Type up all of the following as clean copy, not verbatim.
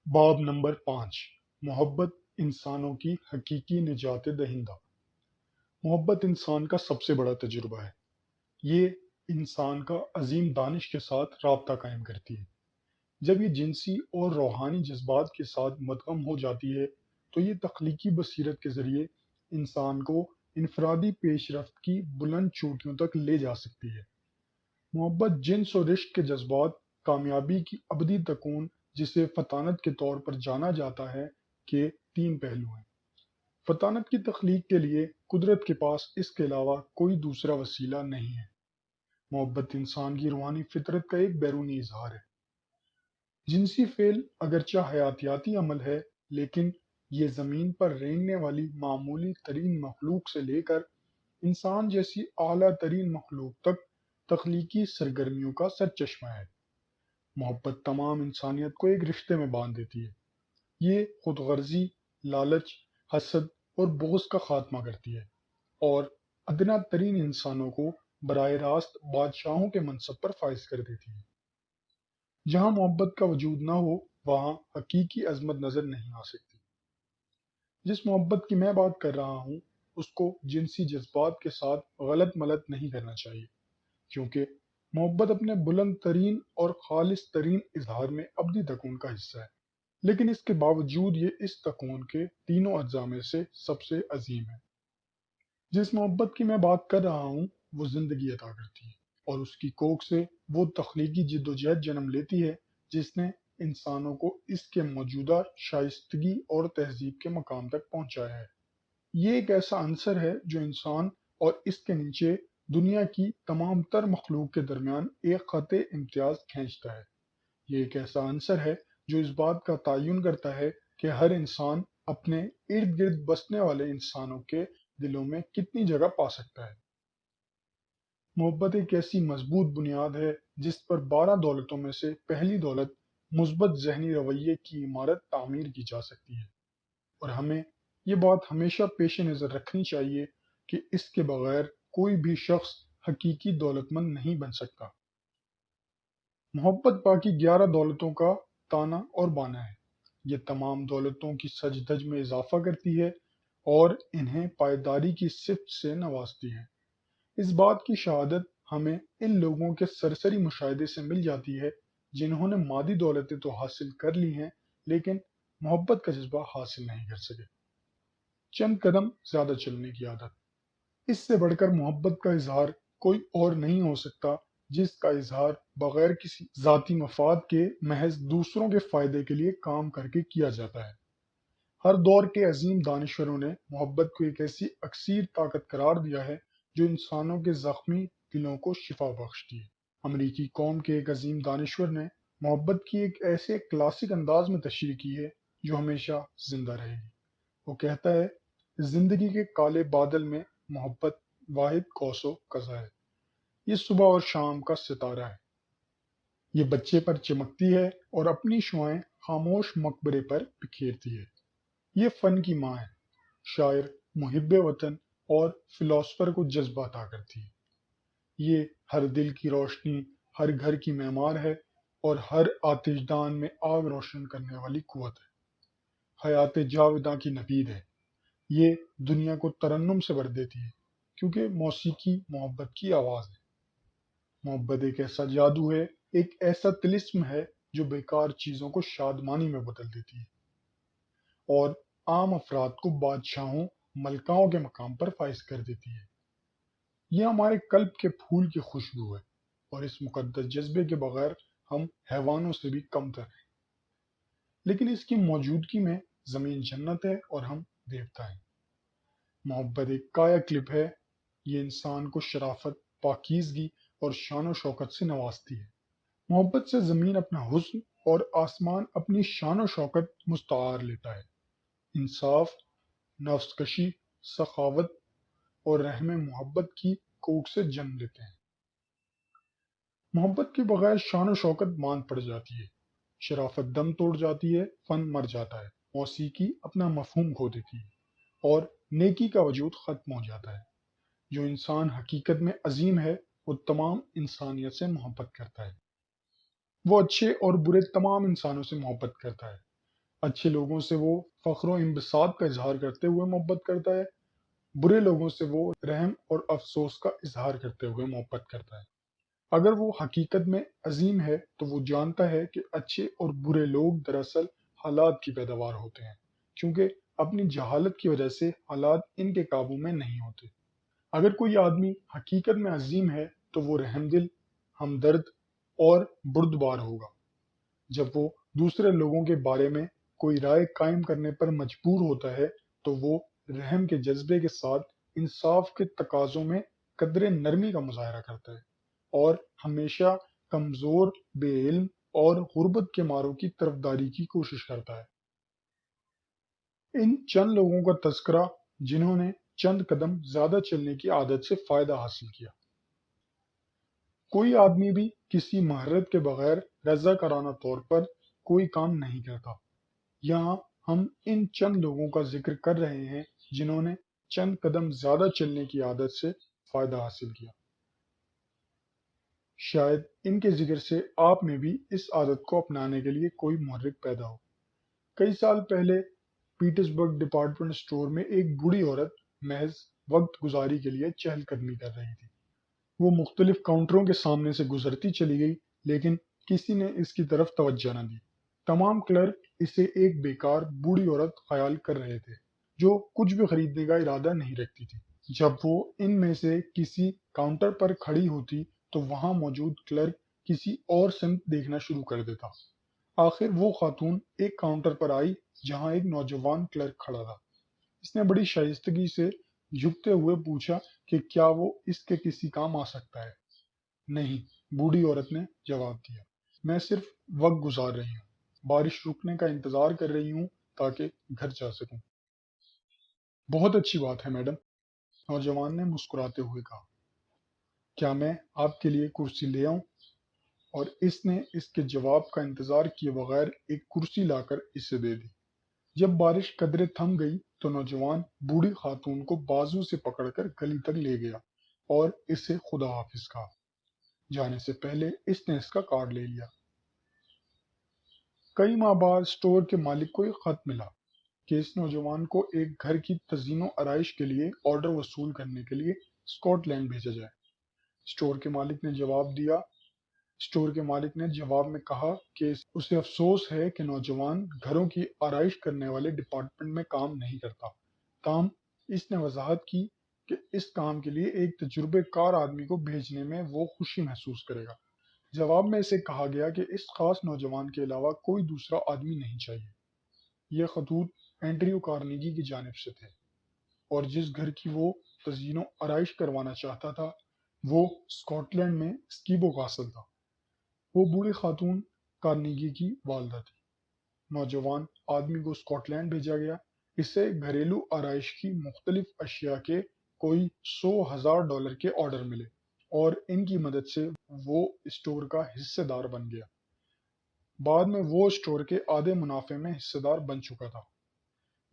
باب نمبر 5، محبت انسانوں کی حقیقی نجات دہندہ۔ محبت انسان کا سب سے بڑا تجربہ ہے۔ یہ انسان کا عظیم دانش کے ساتھ رابطہ قائم کرتی ہے۔ جب یہ جنسی اور روحانی جذبات کے ساتھ مدغم ہو جاتی ہے تو یہ تخلیقی بصیرت کے ذریعے انسان کو انفرادی پیش رفت کی بلند چوٹیوں تک لے جا سکتی ہے۔ محبت جنس اور عشق کے جذبات کامیابی کی ابدی تکون، جسے فطانت کے طور پر جانا جاتا ہے، کے تین پہلو ہیں۔ فطانت کی تخلیق کے لیے قدرت کے پاس اس کے علاوہ کوئی دوسرا وسیلہ نہیں ہے۔ محبت انسان کی روحانی فطرت کا ایک بیرونی اظہار ہے۔ جنسی فعل اگرچہ حیاتیاتی عمل ہے، لیکن یہ زمین پر رینگنے والی معمولی ترین مخلوق سے لے کر انسان جیسی اعلیٰ ترین مخلوق تک تخلیقی سرگرمیوں کا سرچشمہ ہے۔ محبت تمام انسانیت کو ایک رشتے میں باندھ دیتی ہے۔ یہ خود غرضی، لالچ، حسد اور بغض کا خاتمہ کرتی ہے اور ادنا ترین انسانوں کو براہ راست بادشاہوں کے منصب پر فائز کر دیتی ہے۔ جہاں محبت کا وجود نہ ہو، وہاں حقیقی عظمت نظر نہیں آ سکتی۔ جس محبت کی میں بات کر رہا ہوں، اس کو جنسی جذبات کے ساتھ غلط ملت نہیں کرنا چاہیے، کیونکہ محبت اپنے بلند ترین اور خالص ترین اظہار میں ابدی تکون کا حصہ ہے، لیکن اس کے باوجود یہ اس تکون کے تینوں اجزاء میں سے سب سے عظیم ہے۔ جس محبت کی میں بات کر رہا ہوں وہ زندگی عطا کرتی ہے، اور اس کی کوکھ سے وہ تخلیقی جدوجہد جنم لیتی ہے جس نے انسانوں کو اس کے موجودہ شائستگی اور تہذیب کے مقام تک پہنچایا ہے۔ یہ ایک ایسا عنصر ہے جو انسان اور اس کے نیچے دنیا کی تمام تر مخلوق کے درمیان ایک خط امتیاز کھینچتا ہے۔ یہ ایک ایسا عنصر ہے جو اس بات کا تعین کرتا ہے کہ ہر انسان اپنے ارد گرد بسنے والے انسانوں کے دلوں میں کتنی جگہ پا سکتا ہے۔ محبت ایک ایسی مضبوط بنیاد ہے جس پر 12 دولتوں میں سے پہلی دولت مثبت ذہنی رویے کی عمارت تعمیر کی جا سکتی ہے، اور ہمیں یہ بات ہمیشہ پیش نظر رکھنی چاہیے کہ اس کے بغیر کوئی بھی شخص حقیقی دولت مند نہیں بن سکتا۔ محبت باقی 11 دولتوں کا تانا اور بانا ہے۔ یہ تمام دولتوں کی سج دھج میں اضافہ کرتی ہے اور انہیں پائیداری کی صفت سے نوازتی ہے۔ اس بات کی شہادت ہمیں ان لوگوں کے سرسری مشاہدے سے مل جاتی ہے جنہوں نے مادی دولتیں تو حاصل کر لی ہیں، لیکن محبت کا جذبہ حاصل نہیں کر سکے۔ چند قدم زیادہ چلنے کی عادت، اس سے بڑھ کر محبت کا اظہار کوئی اور نہیں ہو سکتا، جس کا اظہار بغیر کسی ذاتی مفاد کے محض دوسروں کے فائدے کے لیے کام کر کے کیا جاتا ہے۔ ہر دور کے عظیم دانشوروں نے محبت کو ایک ایسی اکسیر طاقت قرار دیا ہے جو انسانوں کے زخمی دلوں کو شفا بخشتی ہے۔ امریکی قوم کے ایک عظیم دانشور نے محبت کی ایک ایسے کلاسک انداز میں تشریح کی ہے جو ہمیشہ زندہ رہے گی۔ وہ کہتا ہے، زندگی کے کالے بادل میں محبت واحد قوس و قزح ہے۔ یہ صبح اور شام کا ستارہ ہے۔ یہ بچے پر چمکتی ہے اور اپنی شعاعیں خاموش مقبرے پر بکھیرتی ہے۔ یہ فن کی ماں ہے، شاعر، محب وطن اور فلاسفر کو جذبہ عطا کرتی ہے۔ یہ ہر دل کی روشنی، ہر گھر کی معمار ہے اور ہر آتش دان میں آگ روشن کرنے والی قوت ہے۔ حیات جاوداں کی نوید ہے۔ یہ دنیا کو ترنم سے بھر دیتی ہے، کیونکہ موسیقی محبت کی آواز ہے۔ محبت ایک ایسا جادو ہے، ایک ایسا طلسم ہے جو بیکار چیزوں کو شادمانی میں بدل دیتی ہے اور عام افراد کو بادشاہوں، ملکاؤں کے مقام پر فائز کر دیتی ہے۔ یہ ہمارے قلب کے پھول کی خوشبو ہے، اور اس مقدس جذبے کے بغیر ہم حیوانوں سے بھی کم تر ہیں، لیکن اس کی موجودگی میں زمین جنت ہے اور ہم دیوتا ہیں۔ محبت ایک کایا کلپ ہے۔ یہ انسان کو شرافت، پاکیزگی اور شان و شوکت سے نوازتی ہے۔ محبت سے زمین اپنا حسن اور آسمان اپنی شان و شوکت مستعار لیتا ہے۔ انصاف، نفس کشی، سخاوت اور رحم محبت کی کوکھ سے جنم لیتے ہیں۔ محبت کے بغیر شان و شوکت ماند پڑ جاتی ہے، شرافت دم توڑ جاتی ہے، فن مر جاتا ہے، موسیقی اپنا مفہوم کھو دیتی ہے اور نیکی کا وجود ختم ہو جاتا ہے۔ جو انسان حقیقت میں عظیم ہے وہ تمام انسانیت سے محبت کرتا ہے۔ وہ اچھے اور برے تمام انسانوں سے محبت کرتا ہے۔ اچھے لوگوں سے وہ فخر و انبساط کا اظہار کرتے ہوئے محبت کرتا ہے، برے لوگوں سے وہ رحم اور افسوس کا اظہار کرتے ہوئے محبت کرتا ہے۔ اگر وہ حقیقت میں عظیم ہے تو وہ جانتا ہے کہ اچھے اور برے لوگ دراصل حالات کی پیداوار ہوتے ہیں، کیونکہ اپنی جہالت کی وجہ سے حالات ان کے قابو میں نہیں ہوتے۔ اگر کوئی آدمی حقیقت میں عظیم ہے تو وہ رحم دل، ہمدرد اور بردبار ہوگا۔ جب وہ دوسرے لوگوں کے بارے میں کوئی رائے قائم کرنے پر مجبور ہوتا ہے تو وہ رحم کے جذبے کے ساتھ انصاف کے تقاضوں میں قدر نرمی کا مظاہرہ کرتا ہے اور ہمیشہ کمزور، بے علم اور غربت کے ماروں کی طرفداری کی کوشش کرتا ہے۔ ان چند لوگوں کا تذکرہ جنہوں نے چند قدم زیادہ چلنے کی عادت سے فائدہ حاصل کیا۔ کوئی آدمی بھی کسی مہارت کے بغیر رضاکارانہ طور پر کوئی کام نہیں کرتا۔ یہاں ہم ان چند لوگوں کا ذکر کر رہے ہیں جنہوں نے چند قدم زیادہ چلنے کی عادت سے فائدہ حاصل کیا۔ شاید ان کے ذکر سے آپ میں بھی اس عادت کو اپنانے کے لیے کوئی محرک پیدا ہو۔ کئی سال پہلے پیٹرزبرگ ڈپارٹمنٹ اسٹور میں ایک بوڑھی عورت محض وقت گزاری کے لیے چہل قدمی کر رہی تھی۔ وہ مختلف کاؤنٹروں کے سامنے سے گزرتی چلی گئی، لیکن کسی نے اس کی طرف توجہ نہ دی۔ تمام کلرک اسے ایک بیکار بوڑھی عورت خیال کر رہے تھے جو کچھ بھی خریدنے کا ارادہ نہیں رکھتی تھی۔ جب وہ ان میں سے کسی کاؤنٹر پر کھڑی ہوتی تو وہاں موجود کلرک کسی اور سمت دیکھنا شروع کر دیتا۔ آخر وہ خاتون ایک کاؤنٹر پر آئی جہاں ایک نوجوان کلرک کھڑا تھا۔ اس نے بڑی شائستگی سے جھکتے ہوئے پوچھا کہ کیا وہ اس کے کسی کام آ سکتا ہے۔ نہیں، بوڑھی عورت نے جواب دیا، میں صرف وقت گزار رہی ہوں، بارش رکنے کا انتظار کر رہی ہوں تاکہ گھر جا سکوں۔ بہت اچھی بات ہے میڈم، نوجوان نے مسکراتے ہوئے کہا، کیا میں آپ کے لیے کرسی لے آؤں؟ اور اس نے اس کے جواب کا انتظار کیے بغیر ایک کرسی لا کر اسے دے دی۔ جب بارش قدرے تھم گئی تو نوجوان بوڑھی خاتون کو بازو سے پکڑ کر گلی تک لے گیا اور اسے خدا حافظ کہا۔ جانے سے پہلے اس نے اس کا کارڈ لے لیا۔ کئی ماہ بعد اسٹور کے مالک کو ایک خط ملا کہ اس نوجوان کو ایک گھر کی تزئین و آرائش کے لیے آرڈر وصول کرنے کے لیے اسکاٹ لینڈ بھیجا جائے۔ اسٹور کے مالک نے جواب میں کہا کہ اسے افسوس ہے کہ نوجوان گھروں کی آرائش کرنے والے ڈپارٹمنٹ میں کام نہیں کرتا، تاہم اس نے وضاحت کی کہ اس کام کے لیے ایک تجربے کار آدمی کو بھیجنے میں وہ خوشی محسوس کرے گا۔ جواب میں اسے کہا گیا کہ اس خاص نوجوان کے علاوہ کوئی دوسرا آدمی نہیں چاہیے۔ یہ خطوط اینڈریو کارنیگی کی جانب سے تھے، اور جس گھر کی وہ تزئین و آرائش کروانا چاہتا تھا وہ اسکاٹ لینڈ میں اسکیبو کاسل تھا۔ وہ بوڑھی خاتون کارنیگی کی والدہ تھی۔ نوجوان آدمی کو اسکاٹ لینڈ بھیجا گیا۔ اسے گھریلو آرائش کی مختلف اشیاء کے کوئی $100,000 کے آرڈر ملے اور ان کی مدد سے وہ اسٹور کا حصہ دار بن گیا۔ بعد میں وہ اسٹور کے آدھے منافع میں حصہ دار بن چکا تھا۔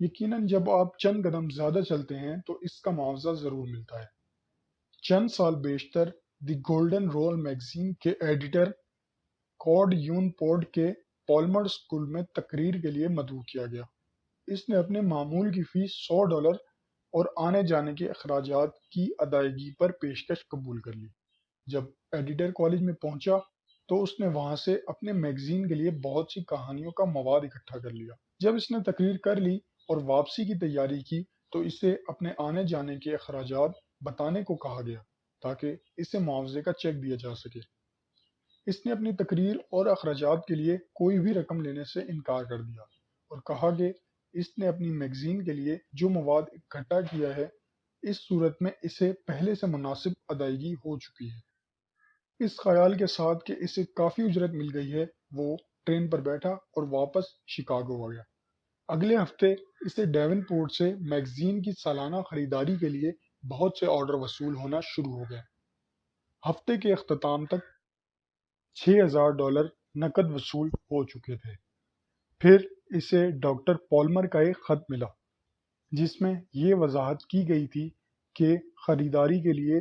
یقیناً جب آپ چند قدم زیادہ چلتے ہیں تو اس کا معاوضہ ضرور ملتا ہے۔ چند سال بیشتر دی گولڈن رول میگزین کے ایڈیٹر کارڈ یون پورٹ کے پالمر اسکول میں تقریر کے لیے مدعو کیا گیا۔ اس نے اپنے معمول کی فیس $100 اور آنے جانے کے اخراجات کی ادائیگی پر پیشکش قبول کر لی۔ جب ایڈیٹر کالج میں پہنچا تو اس نے وہاں سے اپنے میگزین کے لیے بہت سی کہانیوں کا مواد اکٹھا کر لیا۔ جب اس نے تقریر کر لی اور واپسی کی تیاری کی تو اسے اپنے آنے جانے کے اخراجات بتانے کو کہا گیا تاکہ اسے معاوضے کا چیک دیا جا سکے۔ اس نے اپنی تقریر اور اخراجات کے لیے کوئی بھی رقم لینے سے انکار کر دیا اور کہا کہ اس نے اپنی میگزین کے لیے جو مواد اکٹھا کیا ہے اس صورت میں اسے پہلے سے مناسب ادائیگی ہو چکی ہے۔ اس خیال کے ساتھ کہ اسے کافی اجرت مل گئی ہے وہ ٹرین پر بیٹھا اور واپس شکاگو آ گیا۔ اگلے ہفتے اسے ڈیون پورٹ سے میگزین کی سالانہ خریداری کے لیے بہت سے آرڈر وصول ہونا شروع ہو گئے۔ ہفتے کے اختتام تک $6,000 نقد وصول ہو چکے تھے۔ پھر اسے ڈاکٹر پالمر کا ایک خط ملا جس میں یہ وضاحت کی گئی تھی کہ خریداری کے لیے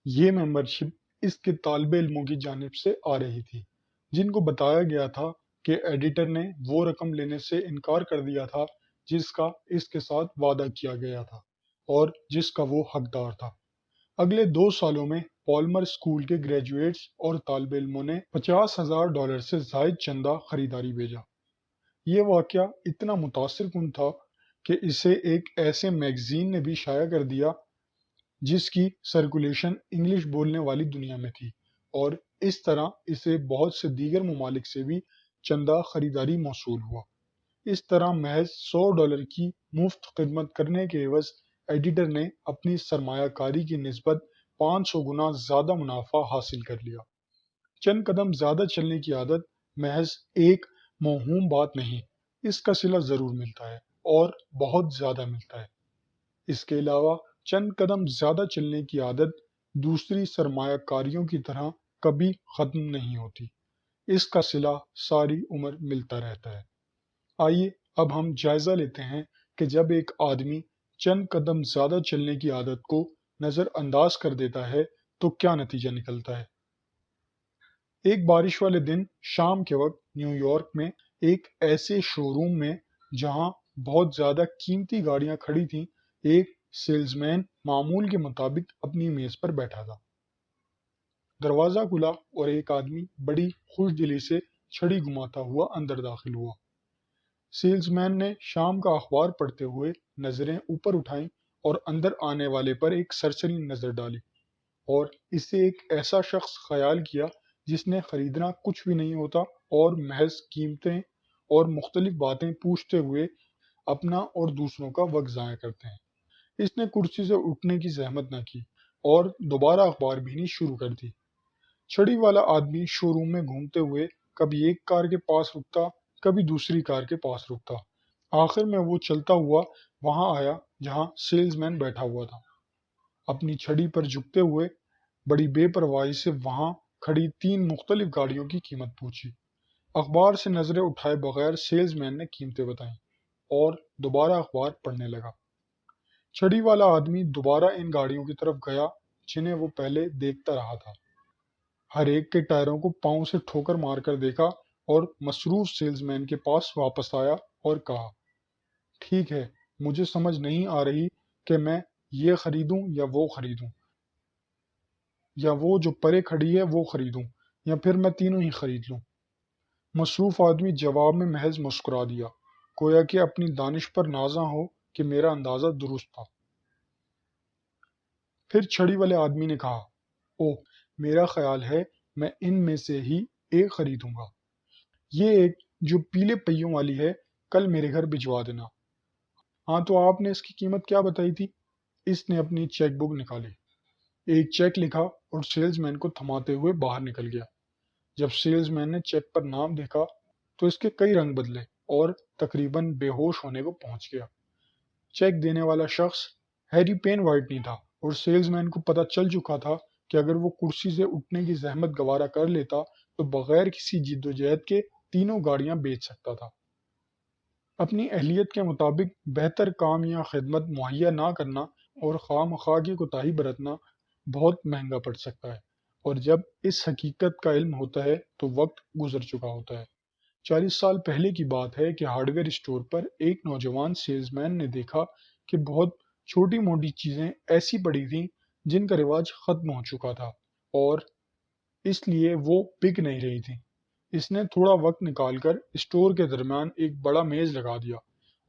یہ ممبرشپ اس کے طالب علموں کی جانب سے آ رہی تھی جن کو بتایا گیا تھا کہ ایڈیٹر نے وہ رقم لینے سے انکار کر دیا تھا جس کا اس کے ساتھ وعدہ کیا گیا تھا اور جس کا وہ حقدار تھا۔ اگلے 2 سالوں میں پالمر اسکول کے گریجویٹس اور طالب علموں نے $50,000 سے زائد چندہ خریداری بھیجا۔ یہ واقعہ اتنا متاثر کن تھا کہ اسے ایک ایسے میگزین نے بھی شائع کر دیا جس کی سرکولیشن انگلش بولنے والی دنیا میں تھی، اور اس طرح اسے بہت سے دیگر ممالک سے بھی چندہ خریداری موصول ہوا۔ اس طرح محض $100 کی مفت خدمت کرنے کے عوض ایڈیٹر نے اپنی سرمایہ کاری کی نسبت 500 گنا زیادہ منافع حاصل کر لیا۔ چند قدم زیادہ چلنے کی عادت محض ایک موہوم بات نہیں، اس کا صلہ ضرور ملتا ہے اور بہت زیادہ ملتا ہے۔ اس کے علاوہ چند قدم زیادہ چلنے کی عادت دوسری سرمایہ کاریوں کی طرح کبھی ختم نہیں ہوتی، اس کا صلہ ساری عمر ملتا رہتا ہے۔ آئیے اب ہم جائزہ لیتے ہیں کہ جب ایک آدمی چند قدم زیادہ چلنے کی عادت کو نظر انداز کر دیتا ہے تو کیا نتیجہ نکلتا ہے۔ ایک بارش والے دن شام کے وقت نیو یارک میں ایک ایسے شو روم میں جہاں بہت زیادہ قیمتی گاڑیاں کھڑی تھیں، ایک سیلز مین معمول کے مطابق اپنی میز پر بیٹھا تھا۔ دروازہ کھلا اور ایک آدمی بڑی خوش دلی سے چھڑی گھماتا ہوا اندر داخل ہوا۔ سیلز مین نے شام کا اخبار پڑھتے ہوئے نظریں اوپر اٹھائیں اور اندر آنے والے پر ایک سرسری نظر ڈالی، اور اسے ایک ایسا شخص خیال کیا جس نے خریدنا کچھ بھی نہیں ہوتا اور محض قیمتیں اور مختلف باتیں پوچھتے ہوئے اپنا اور دوسروں کا وقت ضائع کرتے ہیں۔ اس نے کرسی سے اٹھنے کی زحمت نہ کی اور دوبارہ اخبار بینی شروع کر دی۔ چھڑی والا آدمی شو روم میں گھومتے ہوئے کبھی ایک کار کے پاس رکتا، کبھی دوسری کار کے پاس رکتا۔ آخر میں وہ چلتا ہوا وہاں آیا جہاں سیلز مین بیٹھا ہوا تھا۔ اپنی چھڑی پر جھکتے ہوئے بڑی بے پرواہی سے وہاں کھڑی 3 مختلف گاڑیوں کی قیمت پوچھی۔ اخبار سے نظریں اٹھائے بغیر سیلز مین نے قیمتیں بتائیں اور دوبارہ اخبار پڑھنے لگا۔ چھڑی والا آدمی دوبارہ ان گاڑیوں کی طرف گیا جنہیں وہ پہلے دیکھتا رہا تھا۔ ہر ایک کے ٹائروں کو پاؤں سے ٹھوکر مار کر دیکھا اور مصروف سیلز مین کے پاس واپس آیا اور کہا، ٹھیک ہے، مجھے سمجھ نہیں آ رہی کہ میں یہ خریدوں یا وہ خریدوں، یا وہ جو پرے کھڑی ہے وہ خریدوں، یا پھر میں تینوں ہی خرید لوں۔ مصروف آدمی جواب میں محض مسکرا دیا، گویا کہ اپنی دانش پر نازاں ہو کہ میرا اندازہ درست تھا۔ پھر چھڑی والے آدمی نے کہا، اوہ، میرا خیال ہے میں ان میں سے ہی ایک خریدوں گا۔ یہ ایک جو پیلے پہیوں والی ہے، کل میرے گھر بھجوا دینا۔ ہاں، تو آپ نے اس کی قیمت کیا بتائی تھی؟ اس نے اپنی چیک بک نکالی، ایک چیک لکھا اور سیلز مین کو تھماتے ہوئے باہر نکل گیا۔ جب سیلز مین نے چیک پر نام دیکھا تو اس کے کئی رنگ بدلے اور تقریباً بے ہوش ہونے کو پہنچ گیا۔ چیک دینے والا شخص ہیری پین وائٹ نہیں تھا اور سیلز مین کو پتہ چل چکا تھا کہ اگر وہ کرسی سے اٹھنے کی زحمت گوارا کر لیتا تو بغیر کسی جد و جہد کے تینوں گاڑیاں بیچ سکتا تھا۔ اپنی اہلیت کے مطابق بہتر کام یا خدمت مہیا نہ کرنا اور خواہ مخواہ کی کوتاہی برتنا بہت مہنگا پڑ سکتا ہے، اور جب اس حقیقت کا علم ہوتا ہے تو وقت گزر چکا ہوتا ہے۔ 40 سال پہلے کی بات ہے کہ ہارڈ ویئر اسٹور پر ایک نوجوان سیلز مین نے دیکھا کہ بہت چھوٹی موٹی چیزیں ایسی پڑی تھیں جن کا رواج ختم ہو چکا تھا اور اس لیے وہ بک نہیں رہی تھیں۔ اس نے تھوڑا وقت نکال کر اسٹور کے درمیان ایک بڑا میز لگا دیا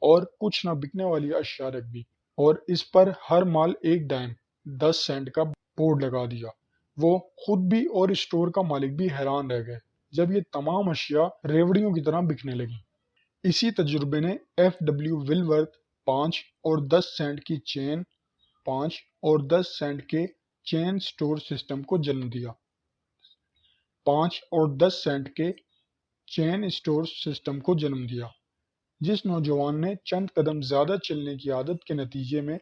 اور کچھ نہ بکنے والی اشیاء رکھ دی، اور اس پر ہر مال 1 ڈائم 10 سینٹ کا بورڈ لگا دیا۔ وہ خود بھی اور اسٹور کا مالک بھی حیران رہ گئے جب یہ تمام اشیاء ریوڑیوں کی طرح بکنے لگیں۔ اسی تجربے نے ایف ڈبلیو ولورتھ 5 اور 10 سینٹ کی چین 5 اور 10 سینٹ کے چین سٹور سسٹم کو جنم دیا۔ 5 اور 10 سینٹ کے چین سٹور سسٹم کو جنم دیا، جس نوجوان نے چند قدم زیادہ چلنے کی عادت کے نتیجے میں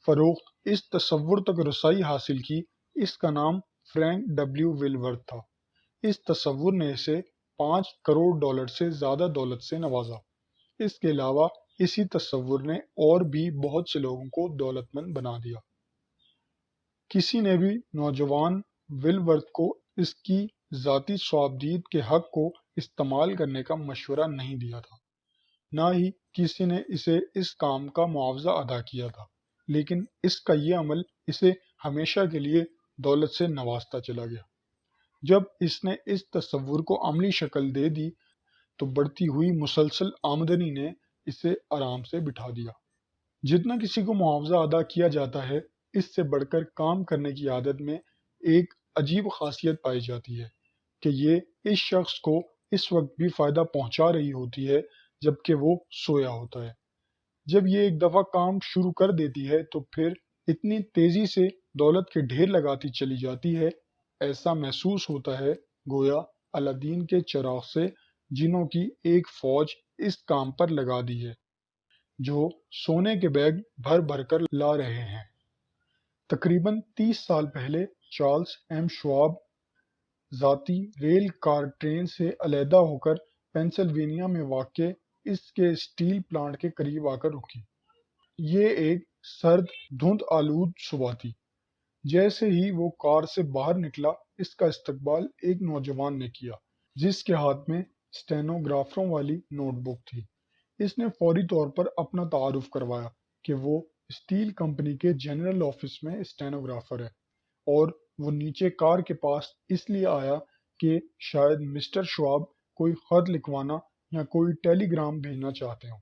فروخت اس تصور تک رسائی حاصل کی۔ اس کا نام فرینک ڈبلیو ولورتھ تھا۔ اس تصور نے اسے $5 کروڑ سے زیادہ دولت سے نوازا۔ اس کے علاوہ اسی تصور نے اور بھی بہت سے لوگوں کو دولت مند بنا دیا۔ کسی نے بھی نوجوان ولورتھ کو اس کی ذاتی صوابدید کے حق کو استعمال کرنے کا مشورہ نہیں دیا تھا، نہ ہی کسی نے اسے اس کام کا معاوضہ ادا کیا تھا، لیکن اس کا یہ عمل اسے ہمیشہ کے لیے دولت سے نوازتا چلا گیا۔ جب اس نے اس تصور کو عملی شکل دے دی تو بڑھتی ہوئی مسلسل آمدنی نے اسے آرام سے بٹھا دیا۔ جتنا کسی کو معاوضہ ادا کیا جاتا ہے، اس سے بڑھ کر کام کرنے کی عادت میں ایک عجیب خاصیت پائی جاتی ہے کہ یہ اس شخص کو اس وقت بھی فائدہ پہنچا رہی ہوتی ہے جبکہ وہ سویا ہوتا ہے۔ جب یہ ایک دفعہ کام شروع کر دیتی ہے تو پھر اتنی تیزی سے دولت کے ڈھیر لگاتی چلی جاتی ہے، ایسا محسوس ہوتا ہے گویا الادین کے چراغ سے جنوں کی ایک فوج اس کام پر لگا دی ہے، جو سونے کے بیگ بھر بھر کر لا رہے ہیں۔ تقریباً 30 سال پہلے چارلز ایم شواب ذاتی ریل کار ٹرین سے علیحدہ ہو کر پینسلوینیا میں واقع اس کے اسٹیل پلانٹ کے قریب آ کر رکی۔ یہ ایک سرد دھند آلود صبح تھی۔ جیسے ہی وہ کار سے باہر نکلا، اس کا استقبال ایک نوجوان نے کیا جس کے ہاتھ میں اسٹینوگرافروں والی نوٹ بک تھی۔ اس نے فوری طور پر اپنا تعارف کروایا کہ وہ اسٹیل کمپنی کے جنرل آفس میں اسٹینوگرافر ہے، اور وہ نیچے کار کے پاس اس لیے آیا کہ شاید مسٹر شواب کوئی خط لکھوانا یا کوئی ٹیلی گرام بھیجنا چاہتے ہوں۔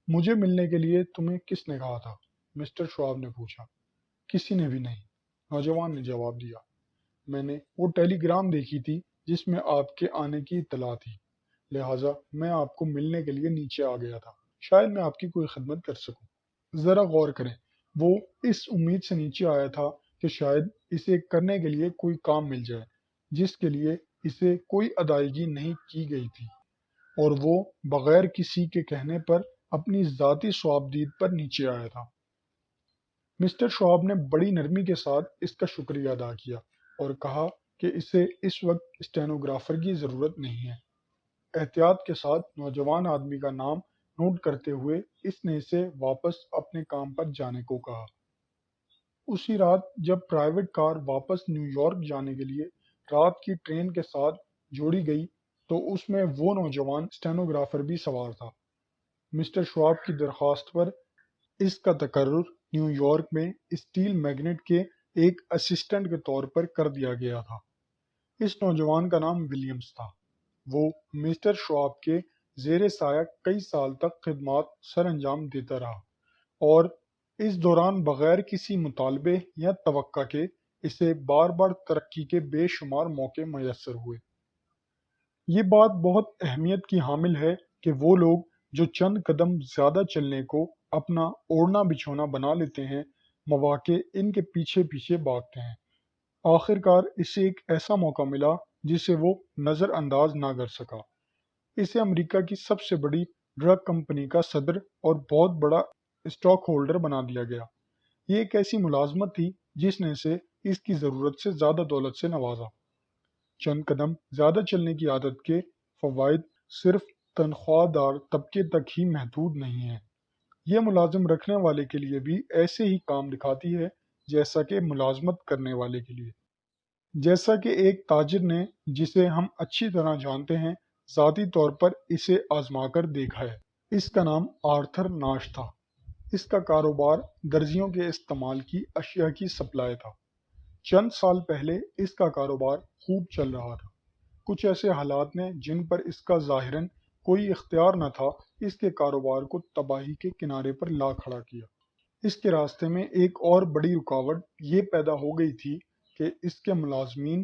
مجھے ملنے کے لیے تمہیں کس نے کہا تھا؟ مسٹر شواب نے پوچھا۔ کسی نے بھی نہیں، نوجوان نے جواب دیا۔ میں نے وہ ٹیلی گرام دیکھی تھی جس میں آپ کے آنے کی اطلاع تھی، لہٰذا میں آپ کو ملنے کے لیے نیچے آ گیا تھا۔ شاید میں آپ کی کوئی خدمت کر سکوں۔ ذرا غور کریں، وہ اس امید سے نیچے آیا تھا کہ شاید اسے کرنے کے لیے کوئی کام مل جائے جس کے لیے اسے کوئی ادائیگی نہیں کی گئی تھی، اور وہ بغیر کسی کے کہنے پر اپنی ذاتی صوابدید پر نیچے آیا تھا۔ مسٹر شواب نے بڑی نرمی کے ساتھ اس کا شکریہ ادا کیا اور کہا کہ اسے اس وقت اسٹینوگرافر کی ضرورت نہیں ہے۔ احتیاط کے ساتھ نوجوان آدمی کا نام نوٹ کرتے ہوئے اس نے اسے واپس اپنے کام پر جانے کو کہا۔ اسی رات جب پرائیویٹ کار واپس نیو یارک جانے کے لیے رات کی ٹرین کے ساتھ جوڑی گئی تو اس میں وہ نوجوان اسٹینوگرافر بھی سوار تھا۔ مسٹر شواب کی درخواست پر اس کا تقرر نیو یارک میں اسٹیل میگنیٹ کے ایک اسسٹنٹ کے طور پر کر دیا گیا تھا۔ اس نوجوان کا نام ولیمز تھا۔ وہ مسٹر شواب کے زیر سایہ کئی سال تک خدمات سر انجام دیتا رہا، اور اس دوران بغیر کسی مطالبے یا توقع کے اسے بار بار ترقی کے بے شمار موقع میسر ہوئے۔ یہ بات بہت اہمیت کی حامل ہے کہ وہ لوگ جو چند قدم زیادہ چلنے کو اپنا اوڑھنا بچھونا بنا لیتے ہیں، مواقع ان کے پیچھے پیچھے بھاگتے ہیں۔ آخر کار اسے ایک ایسا موقع ملا جسے وہ نظر انداز نہ کر سکا۔ اسے امریکہ کی سب سے بڑی ڈرگ کمپنی کا صدر اور بہت بڑا اسٹاک ہولڈر بنا دیا گیا۔ یہ ایک ایسی ملازمت تھی جس نے اسے اس کی ضرورت سے زیادہ دولت سے نوازا۔ چند قدم زیادہ چلنے کی عادت کے فوائد صرف تنخواہ دار طبقے تک ہی محدود نہیں ہیں۔ یہ ملازم رکھنے والے کے لیے بھی ایسے ہی کام دکھاتی ہے جیسا کہ ملازمت کرنے والے کے لیے۔ جیسا کہ ایک تاجر نے، جسے ہم اچھی طرح جانتے ہیں، ذاتی طور پر اسے آزما کر دیکھا ہے۔ اس کا نام آرتھر ناش تھا۔ اس کا کاروبار درزیوں کے استعمال کی اشیاء کی سپلائی تھا۔ چند سال پہلے اس کا کاروبار خوب چل رہا تھا۔ کچھ ایسے حالات نے جن پر اس کا ظاہراً کوئی اختیار نہ تھا، اس کے کاروبار کو تباہی کے کنارے پر لا کھڑا کیا۔ اس کے راستے میں ایک اور بڑی رکاوٹ یہ پیدا ہو گئی تھی کہ اس کے ملازمین